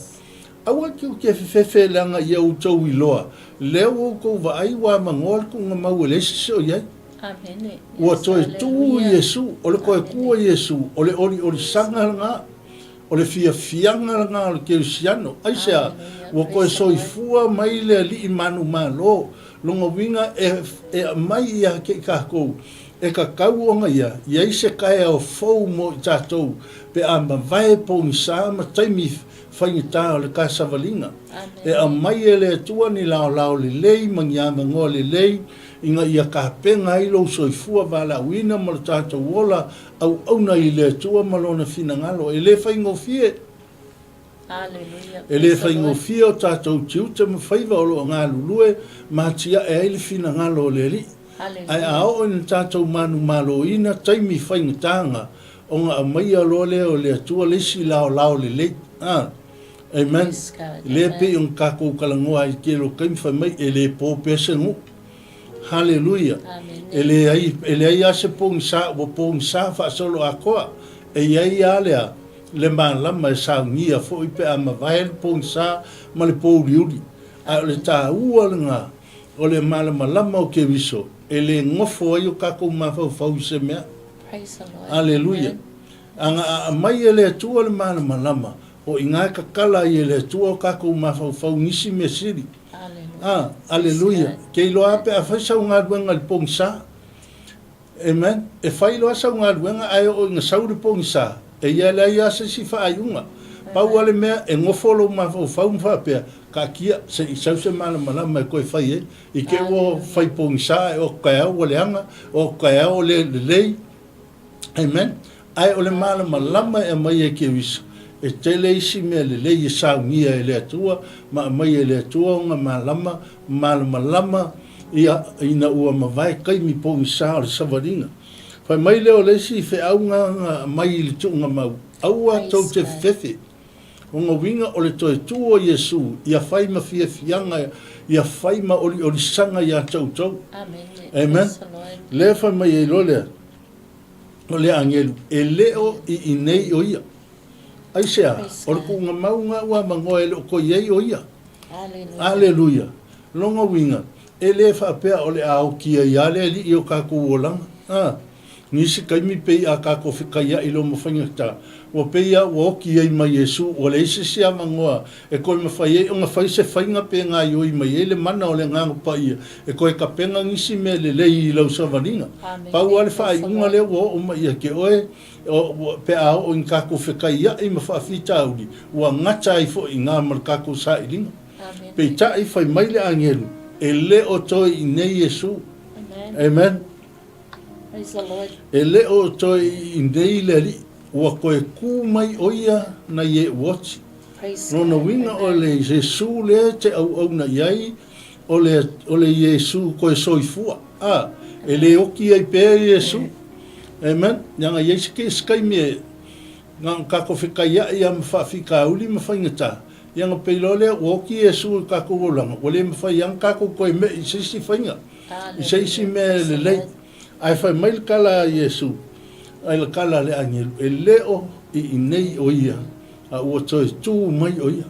Aua kiu ke fefe leanga ia u tau I loa. Leo o kou wa ai wa mangol ku nga mau le so iai. Ua toi tu Yesu, o le koe kua Yesu, o le ori sanga ngā. o le fianga nga o le kerisiano. Ai sea, ua koe soifua mai le li manu malo, longa winga e mai ia ke kakou, e ka kauonga ia se kai o fou mo i tātou, pe a mawai po ngisa ma taimi whaingita o le kasavalinga. E a mai e le atua ni lao le lei, mangiama ngoa le lei, inga ia ka penga ilo soifua wala wina ma le tātou wola, au auna i le atua malona finangalo, e le whaingofie. E le whaingofie o tātou tiuta ma whaiva o lo ngā lulue, ma tia e aile finangalo le li. Ai ao in tātou manu malo ina taimi whaingatanga, o ngā mai alo leo le atua lesi lao le lei. Amen. Le pe yung kako kalangoa i kelo kaimwha mai e le po pese ngu. Hallelujah. Ele ai ase pong sa fa solo akoa. E ai alea le malama e sa ngia fo i pe ama vai pong sa ma le po riuri. A le ta ua nga o le malama lama o ke viso. Ele ngofo ai o kako mafau se mea. Praise the Lord. Hallelujah. Anga mai ele atua le malama lama. O inga kakala i ele atua o kako mafau nisi me siri. Aleluia. Kei loa pe a whaisa unga duenga li pongi sa. Amen. E whai loa sa unga duenga ai o inga sauri pongi sa. E ia lea ia se si wha ai unga. Pau ale mea e ngofolo mafau mwha pia. Ka kia se i sau se mana malama e koe whai e. I ke o whai pongi sa e o kai au o leanga. O kai au o le lei. Amen. Ai o le malama lama e mai e ke wiso. E tele isi mea le lei e saungia e le atua, ma mai e le atua unga malama ia ina ua mawai kaimi pongi sa o le savaringa. Whai mai leo lesi fe aunga mai i le tuunga mau. Aua tau te fefe. Unga winga o le toe tua Yesu, ia whai ma fia fianga, ia whai ma oli sanga ia tau tau. Amen. Le whai mai e lolea, o le angelu, e leo i inei o ia. Ai sea, o le kunga maunga ua mangoa e le oko iei o ia. Aleluia. Longa winga, e le whapea o le ao kia ia le li i o kako uolanga. Nisi kaimi pei a kako whikaia i lo mawhaingata. Ua pei a ua oki ei mai Yesu, ua le isi sia mangoa. E koe mawhai e, o nga whai se whainga pe ngā ioi mai e le mana o le nganga pa ia. E koe ka penga ngisi me le lei i lau savaringa. Pau ale whai unga le ua o mai ia ke oe, pe a o in kako whikaia i mawhawhita auri. Ua ngata i fo i ngā mar kako sa i ringa. Pei ta i whai mai le angelu, e le o toi i nei Yesu. Amen. E le o toi i nei le li, ua koe ku mai oia na ye wati. Nona winga o le Yesu le te au na iai, o le Yesu koe soifua. E le oki ai pe Yesu. Amen. Yanga Yesu ke skai me ngang kako whikaia i am whawhika uli mawhaingata. Yanga peilole woki Yesu kako wolanga. Wale mawhai yang kako koe me i sisi whainga. I sisi me le lei. Ai whai mail kala Yesu. Ai la kala le angelu. E leo i inei o ia. A ua toi tū mai o ia.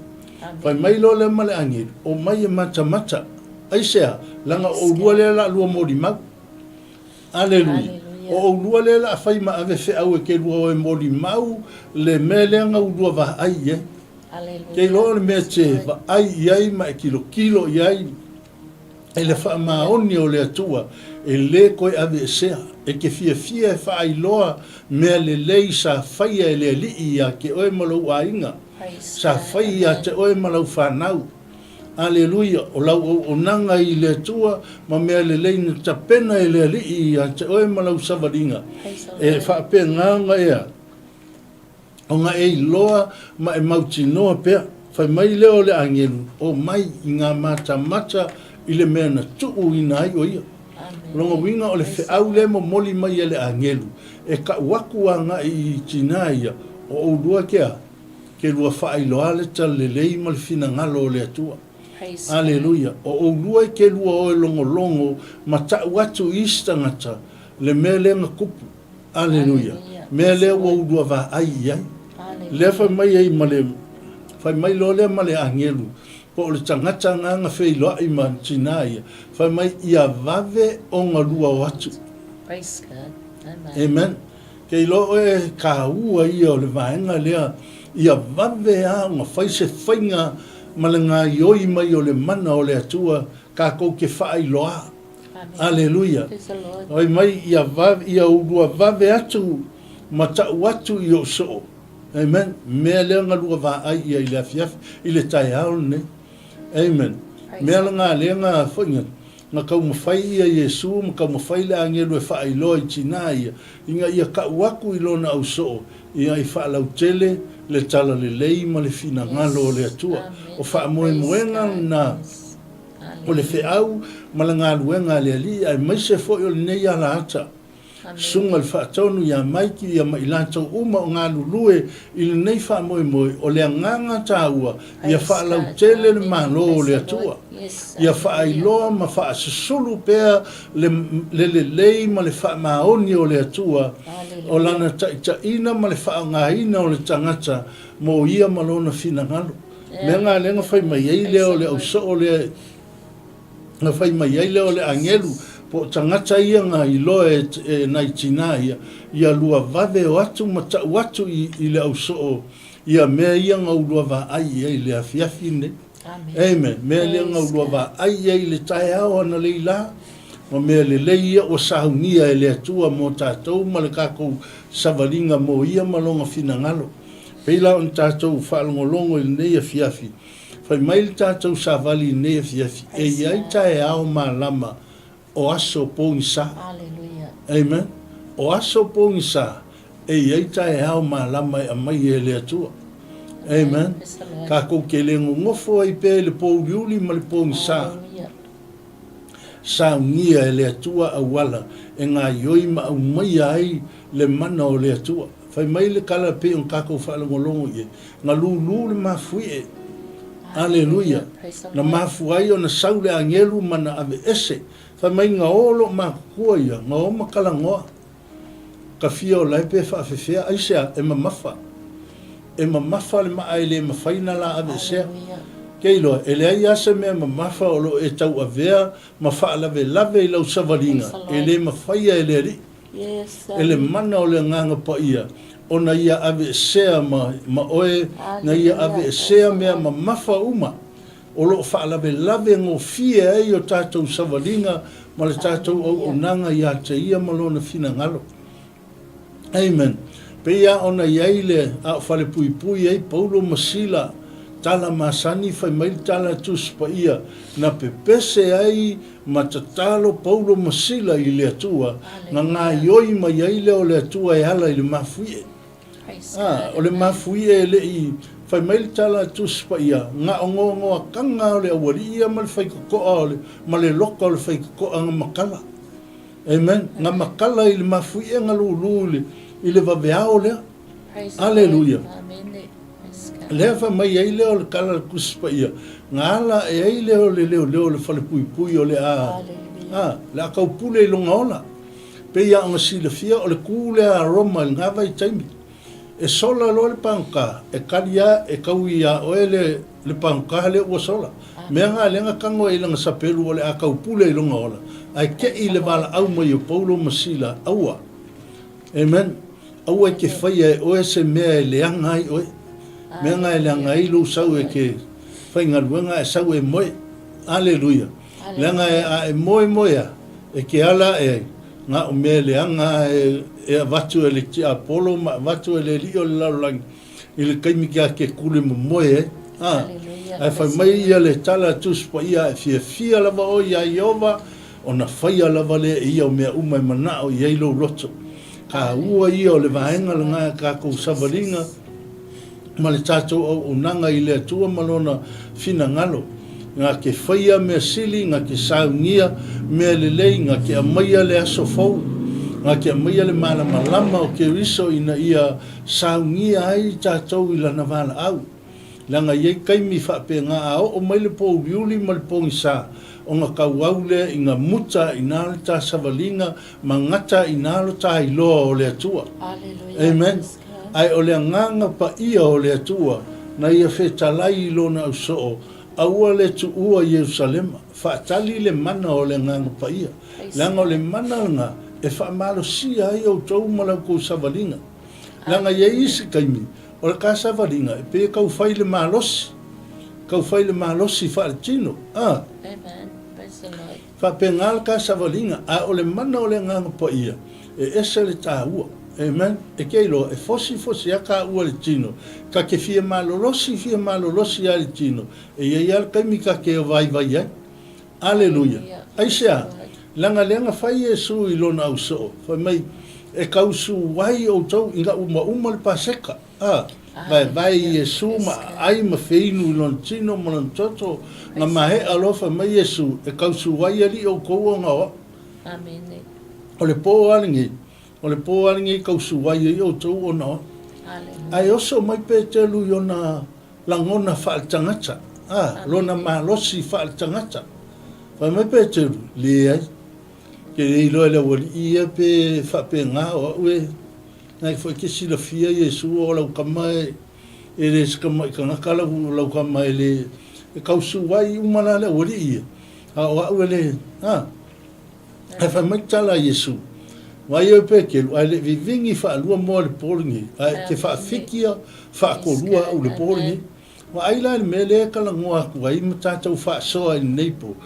Whai mailo le male angelu. O mai e mata. Ai sea. Langa o lua le la lua mori mau. Aleluia. O lua le la whai ma ave whi au e ke lua o e mori mau. Le melenga u lua wa ai e. Kei loa le mea te wa ai iai ma e kilo iai. E le wha maoni o le atua. E le koe ave e sea. E ke fia e wha ai loa mea le lei sa whaia e le li ia ke oe malau a inga. Sa whaia te oe malau whanau. Aleluia. O lau o nanga i le atua ma mea le lei na tapena e le li ia te oe malau savaringa. E wha pe nganga ea. O nga e loa ma e mauti noa pea. Whai mai leo le angelu. O mai i ngā mata i le mea na tuu i nai o ia. Longa winga o le whiau le mo moli mai e le angelu. E ka waku a nga i tina ia. O urua kea. Ke lua whaai loa le ta le lei ma le fina ngalo o le atua. Aleluia. O urua ke lua o e longo ma ta watu istangata. Le mea le nga kupu. Aleluia. Mea le o urua va ai iai. Le whai mai ei ma le. Whai mai lo le ma le angelu. Po le tangata nga whai loa i ma tina ia. Whai mai ia vave o ngā lua watu. Praise God. Amen. Kei lo e ka ua ia o le vaenga lea ia vave a nga whai se whainga ma le ngā ioi mai o le mana o le atua ka kou ke whai loa. Aleluia. Oi mai ia urua vave atu ma tau atu i o so. Amen. Mea lea ngā lua vā ai ia i le afiafi i le tai ao ne. Amen. Mea ngā lea ngā whainga. Nga kau mawhai ia Yesu, ma kau mawhai le angelu e whaai loa i tina ia. Inga ia ka uaku i lona au so. Ia i wha lau tele, le tala le lei ma le fina ngalo o le atua. O wha moe moenga na o le whiau, ma le ngā luenga le ali, ai mai se fo i o le nei ala ata. Sunga le whaatonu ia maiki ia mailantau uma o ngā lulue i le nei wha moe moe o le anganga tāua ia wha lau tele le malo o le atua. Ia wha ailoa ma wha asusulu pēr le lei ma le wha maoni o le atua o lana taitaina ma le wha ngaina o le tangata mo ia malona fina ngalo. Mea ngā lenga whai mai eile o le auso o le nga whai mai eile o le angelu po tangata ia ngā iloa e nai tina ia lua vave o atu ma tau atu i le auso ia mea ia ngā ulua va ai e le afiafi ne. Amen. Mea le ngā ulua va ai e le tae au ana leila o mea le leia o sahunia e le atua mo tātou ma le kākou savalinga mo ia malonga fina ngalo. Peila on tātou whaalongolongo i nei afiafi. Whai mai le tātou savali i nei afiafi. E iai tae au mā lama o aso pōngi sa. Amen. O aso pōngi sa. E iai tae au mā lama e amai e le atua. Amen. Ka kou ke le ngofo ai pē le pōriuli ma le pōngi sa. Sa ungia e le atua awala e ngā ioi ma au mai ai le mana o le atua. Whai mai le kala pe on kako whaalongolongo ie. Ngā lulu le mafui e. Aleluia. Na mafuai o na saule angelu mana ave ese. Whai mai ngā olo makua ia. Ngā o makalangoa. Ka fia o laipe whaafefea. Aisea e mamafa. E mamafa le maa le mawhaina la ave esea. Kei loa. E le ai ase mea mamafa o lo e tau avea. Ma whaalave lave i lau savaringa. E le mawhaia e le ri. Ele mana o le nganga pa ia. O na ia ave sea ma oe. Na ia ave sea mea ma mafa uma. O lo whaalawe lave ngō fia e o tātou savalinga. Ma le tātou au nanga ia te ia malona fina ngalo. Amen. Pea o na iaile a whale pui pui ei Paulo Masila. Tala masani whai mai tala tus pa ia. Na pepese ai ma tatalo Paulo Masila i le atua. Nga ngā ioi mai aile o le atua e ala i le mafuie. O le mafuie e le i whai mai tala tus pa ia. Nga ongo a kanga o le awari ia ma le whai kakoa o le ma le loka o le whai kakoa nga makala. Amen. Nga makala i le mafuie nga lulu i le vaveao lea. Aleluia. Lea wha mai ei leo le kala kuspa ia. Ngā ala e ei leo le le whale pui pui o le a. Le a kau pule i longa ola. Pe ia anga sila fia o le kūle a Roma ngā vai taimi. E sola lo le panka. E karia e kau ia oe le panka le ua sola. Mea ngā lenga kango e langa sapelu o le a kau pule i longa ola. Ai ke i le wala au mai o Paulo Masila aua. Amen. Aua ke whaia e oe se mea e leanga ai oe. Mea ngai le ngai lu sau e ke whai ngaruanga e sau e moe. Aleluia. Le ngai e moe moea e ke ala e ngā o mea le anga e watu e le ti apolo ma watu e le lio le laulangi i le kaimi kia ke kule mo moe e. Ai whai mai ia le tala tuspa ia e fia lava o ia iova o na whaia lava le ia o mea umai mana o ia ilo roto. Ka ua ia o le vahenga le ngai ka kou savaringa ma le tātou au unanga i le atua malona fina ngalo. Ngā ke whaia mea sili, ngā ke saungia mea le lei, ngā ke amaia le aso fau, ngā ke amaia le malama o ke riso ina ia saungia ai tātou i lana wala au. Langa iei kaimi whape ngā ao o mai le pō riuli ma le pōngi sā. O ngā kauaule i ngā muta i nāle tā savalinga, ma ngata i nālo tā i loa o le atua. Amen. Ai o le nganga pa ia o le atua, na ia whetalai i lona au soo, aua le tu ua Yerusalema, whaatali le mana o le nganga pa ia. Langa o le mana nga, e whaamalosia ai o tau malau kou savalinga. Langa ia isi kaimi, o le ka savalinga, e pe kau whaile malosi. Kau whaile malosi whaale tino. Amen. Praise the Lord. Whapengal ka savalinga, a o le mana o le nganga po ia, e esa le tā ua. Amen. E keilo, e fosi a ka ua le tino. Ka ke fia malolosi a le tino. E ia le kaimi ka ke o vai ai. Aleluia. Ai sea, langa whai e su i lona au so. Whai mai, e kausu wai o tau inga uma le paseka. Vai e su ma ai ma feinu i lona tino ma lona toto. Nga mahe alofa mai e su, e kausu wai ali o koua nga o. Amen. O le po alingi kausu wai e o tau o na o. Ai oso mai pe telu i ona langona whaal tangata. Lona malosi whaal tangata. Whai mai pe telu, le ai. Ke rei loa le wali ia pe whape ngā o ue. Nai fwoi ke sila fia Yesu o lau kamai. E re skamai ka ngakala lau kamai le. E kausu wai umana le wali ia. O ue le. Ai whai mai tala Yesu. Wai o pe kelu. Ai le vivingi whaalua moa le poringi. Ai ke whaafikia whaakorua au le poringi. Wa ai la le mele kala ngoa kuai matatau whaasoa i neipo.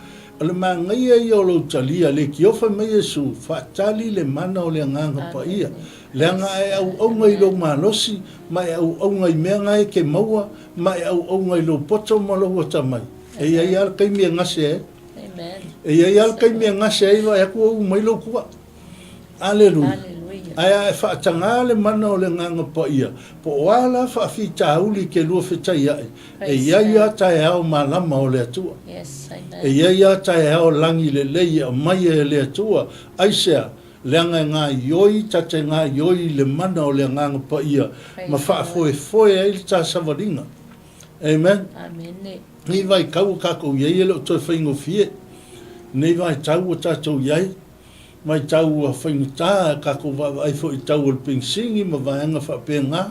Le mangai ai o lo talia le ki ofa mai Yesu fatali le mana o le nganga pa ia le anga ai au ngai lo malosi mai au ngai mea ngai ke maua mai au ngai lo poto malo wata mai e ia ia kai mi ngase Amen. E ia ia kai mi ngase ai vai aku mai lo kuwa. Aleluia. Ai fa tanga le mana o le nganga pa ia po wala fa fita uli ke lo fita ia e ia ia tai au malama o le atua. Yes, amen. E ia tai au langi le leia mai e le atua aisea leanga ngā ioi tate ngā ioi le mana o le nganga pa ia ma fa foi ai le ta savaringa. Amen. Amen. Ni vai kau kako iei ele o toi whaingo fie. Ni vai tau o tatou iei. Mai tau a whaingata kako ai fo i tau o le pingsingi ma vaenga whapea ngā.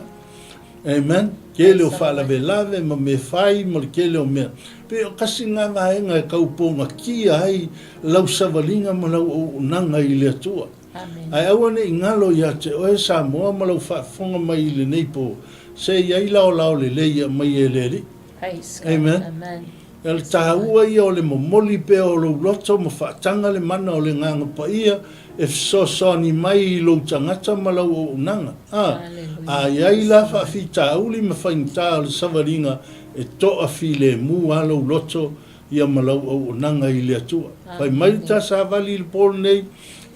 Amen. Kele o whalawe lawe ma me whai ma le kele o mea. Pe o kasi ngā vaenga e kauponga kia ai lau savalinga ma lau o nanga i le atua. Amen. Ai awane i ngalo ia te oe sa moa ma lau whaafonga mai i le neipo. Se iai lao le leia mai e le ri. Praise God. Amen. Amen. El tahua ia o le momoli pe o lo loto ma whaatanga le mana o le nganga pa ia e so ni mai i lo tangata ma lau o unanga. A iai la whaafita auli ma whaingta o le savaringa e toa fi le mu a lo loto ia ma lau o unanga i le atua. Pai mai ta sa vali le polo nei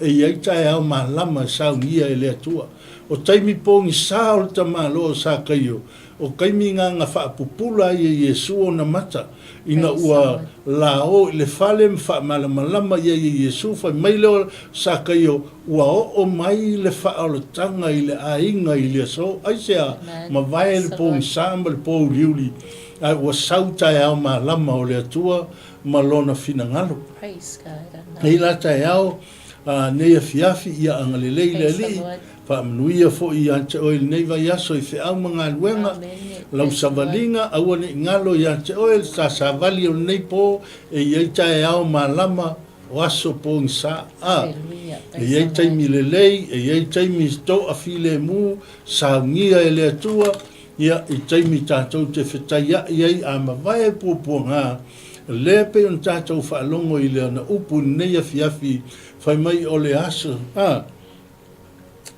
e iai tae au ma lama sa ungia i le atua. O taimi pongi sa o le tamalo o sa kaio. O kaimi nganga whaapupula i e Yesu o na mata. Ina ua lao i le fale mwha malamalama i e Yesu. Whai mai leo sa kaio ua o mai le whaalatanga i le ainga i le so. Aisea ma vai le pongi sa ma le po liuli. Ai ua sautai au ma lama o le atua ma lona fina ngalo. Praise God. Hei la tai au nei a fiafi ia angalelei le li. Whaamanuia fo i ante oil nei vai aso i whiau mga luenga. Lau savalinga awane ngalo i ante oil sa savali o nei po e iei tae au ma lama o aso po ngisa. E iei taimi lelei, e iei taimi sto a file mu, sa ngia e le atua, ia i taimi tātou te whetaya iei a mawai pōpua ngā. Le pe on tātou whaalongo i lea na upu nei a fiafi, whai mai o le aso.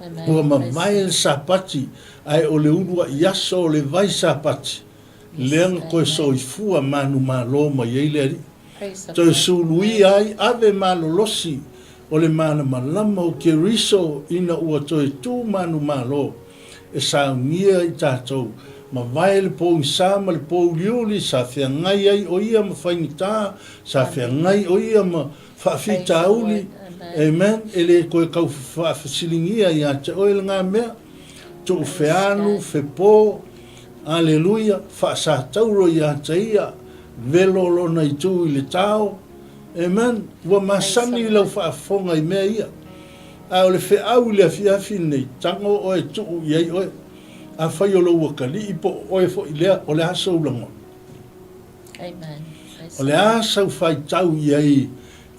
Ua mawai le sapati, ai o le urua i aso o le vai sapati. Leanga koe so i fua manu malo ma iei leri. Toi sului ai ave malo losi o le mana malama o ke riso ina ua toi tu manu malo. E sa ngia i tātou. Ma vai le po sa ma le po liuli sa fia ngai ai o ia ma whaingita, sa fia ngai o ia ma whaafita uli. Amen. Ele koe kau whaafasilingia i ate oile ngā mea. Tu wheanu, whepo, aleluia, whaasatauro i ate ia, velo lona i tu i le tau. Amen. Ua masani lau whaafonga i mea ia. A o le wheau le afiafi nei, tango o e tu iei oe. A whai o lo wakali i po oe fo i lea o le asa ulango. Amen. O le asa u whai tau iei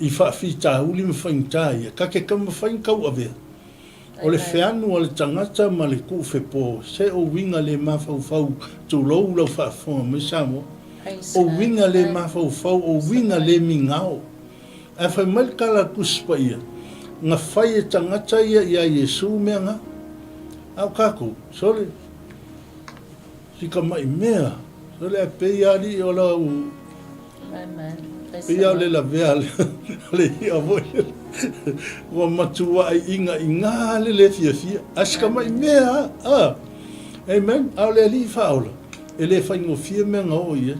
I whaafita uli me whainta ia. Ka ke kama whainkau avea. O le whianu o le tangata ma le kuwhepo. Se o winga le mawhauwhau tu lou lau whaafonga me Samoa. O winga le mawhauwhau, o winga le mingao. A whai malikala kuspa ia. Nga whai e tangata ia ia Yesu mea nga. Au kako, sole. Sika mai mea. Sole a peia li o lau. Peia le la vea le ia voi. Wa matua ai inga inga le fia. Aska mai mea. Amen. Au le li faula. E le whaingo fia mea nga o ia.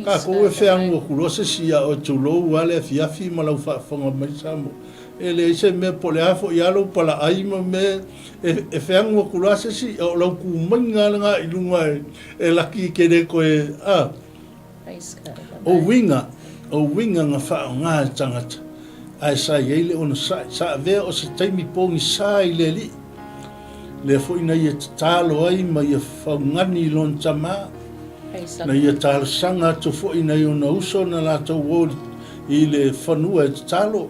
Ka koe whiangu o kurose sia o tulou wale fiafi malau whaafonga mai Samoa. E le ise me pole hafo i alo pala aima me e whiangu o kurose si o lau kumainga nga ilunga e laki kere koe o winga nga whao ngā tangata. Ai sai eile ona sai. Sa vea o se taimi pongi sai le li. Le fo ina ia tatalo ai ma ia whaungani lon tamaa. Na ia tala sanga to fo ina i ona uso na lato woli i le whanua e talo.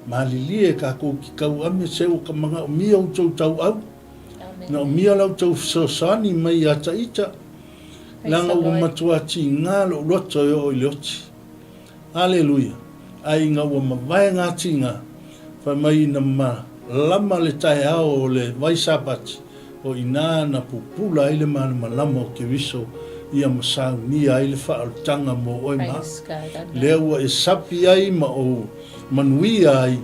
Malilie ka kou ki kau ame se o ka mga o mia o tau tau au. Na o mia lau tau sosani mai ata ita. Langa o matua ti ngā lo roto e o i leoti. Haleluia. Ai ngā ua mawai ngā ti ngā. Whai mai na ma lama le tae ao o le waisapati. O ina na pupula ile mana malama o ke wiso. Ia masau ni ai le whaalutanga mo oi ma. Lea ua e sapi ai ma o manui ai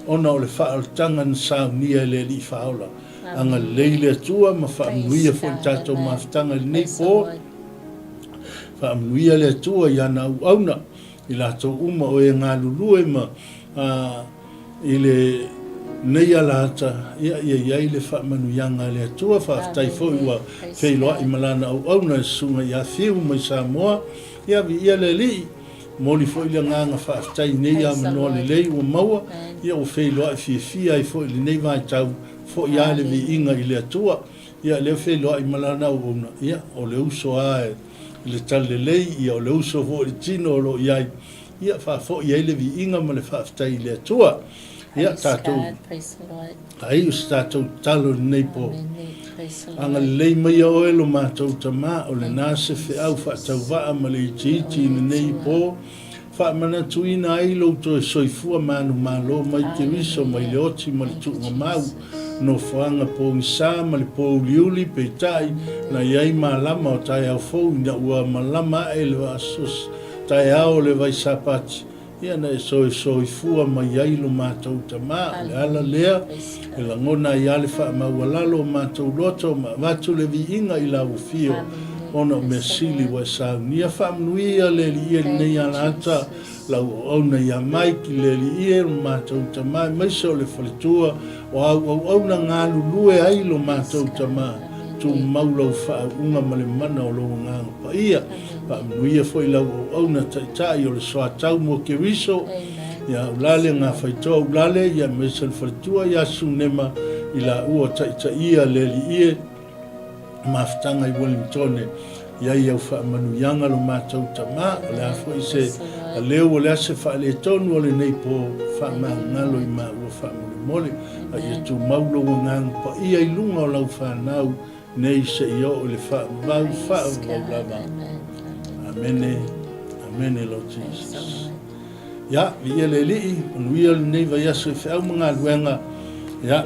ona o le whaalutanga na sau ni ai le li whaola. Anga leile atua ma whaamuia fo tatou mawhitanga le nei po. Whaamuia le atua i ana au auna. I lato uma o e ngā lulue ma i le nei alata ia le whaamanuianga le atua whaaftai fo ua wheiloa i malana au auna e sunga ia whiu mai Samoa ia vi ia le li moli fo ili nganga whaaftai nei a manoa le lei ua maua ia o wheiloa i whia i fo ili nei vai tau fo ia le vi inga i le atua ia le wheiloa i malana au auna ia o le uso ae le tale lei ia o le uso fo i tino lo iai ia whaafo ia le vi inga ma le whaaftai i le atua ia tātou ai o tātou talo nei po anga lei mai o elo mātou tamā o le nāse whiau whaatau waa ma le iti nei po whaamana tuina ai louto e soifua manu malo mai te wiso mai le oti ma le tuunga mau no whaanga po ngisa ma le po uliuli pe tai na iai malama o tai au fau ina ua malama e le asos tai au le vai sapati ia na e soifua mai ai lo mātou tamā le ala lea e la ngona i ale wha maualalo mātou loto ma watu le vi inga i lau fio ona o mea sili wa sau nia wha mnuia le li ia nei alata lau auna ia mai ki le li ia mātou tamā maiso le whalitua o au na ngā lulue ai lo mātou tamā tu maulau wha unga male mana o lo nganga pa ia nuia foi lau au na tai o le soa tau mo ke wiso ia ulale ngā whaitoa ulale ia mesel whalitua ia sunema i la ua tai ia le li ie mawhitanga i Wellington ia iau whaamanuianga lo mātou tamā le afo i se a leo o le ase whaale tonu o le nei po whaamangalo i mā ua whaamuli mole a ia tu maulo o ngang pa ia i lunga o lau whanau nei se i o le whaamau lava. Amene, Lord Jesus. Ya, vi ele li, unuia le nei vai aso i whiau mga luenga, ya,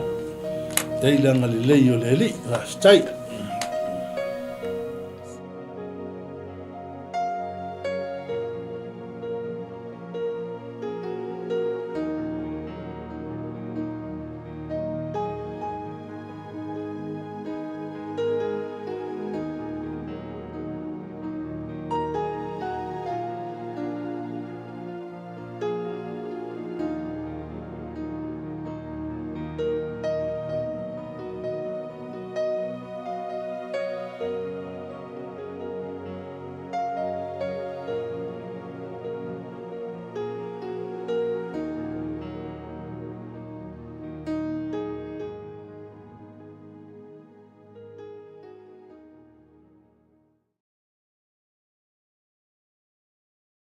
teilanga le lei o le li, raftai.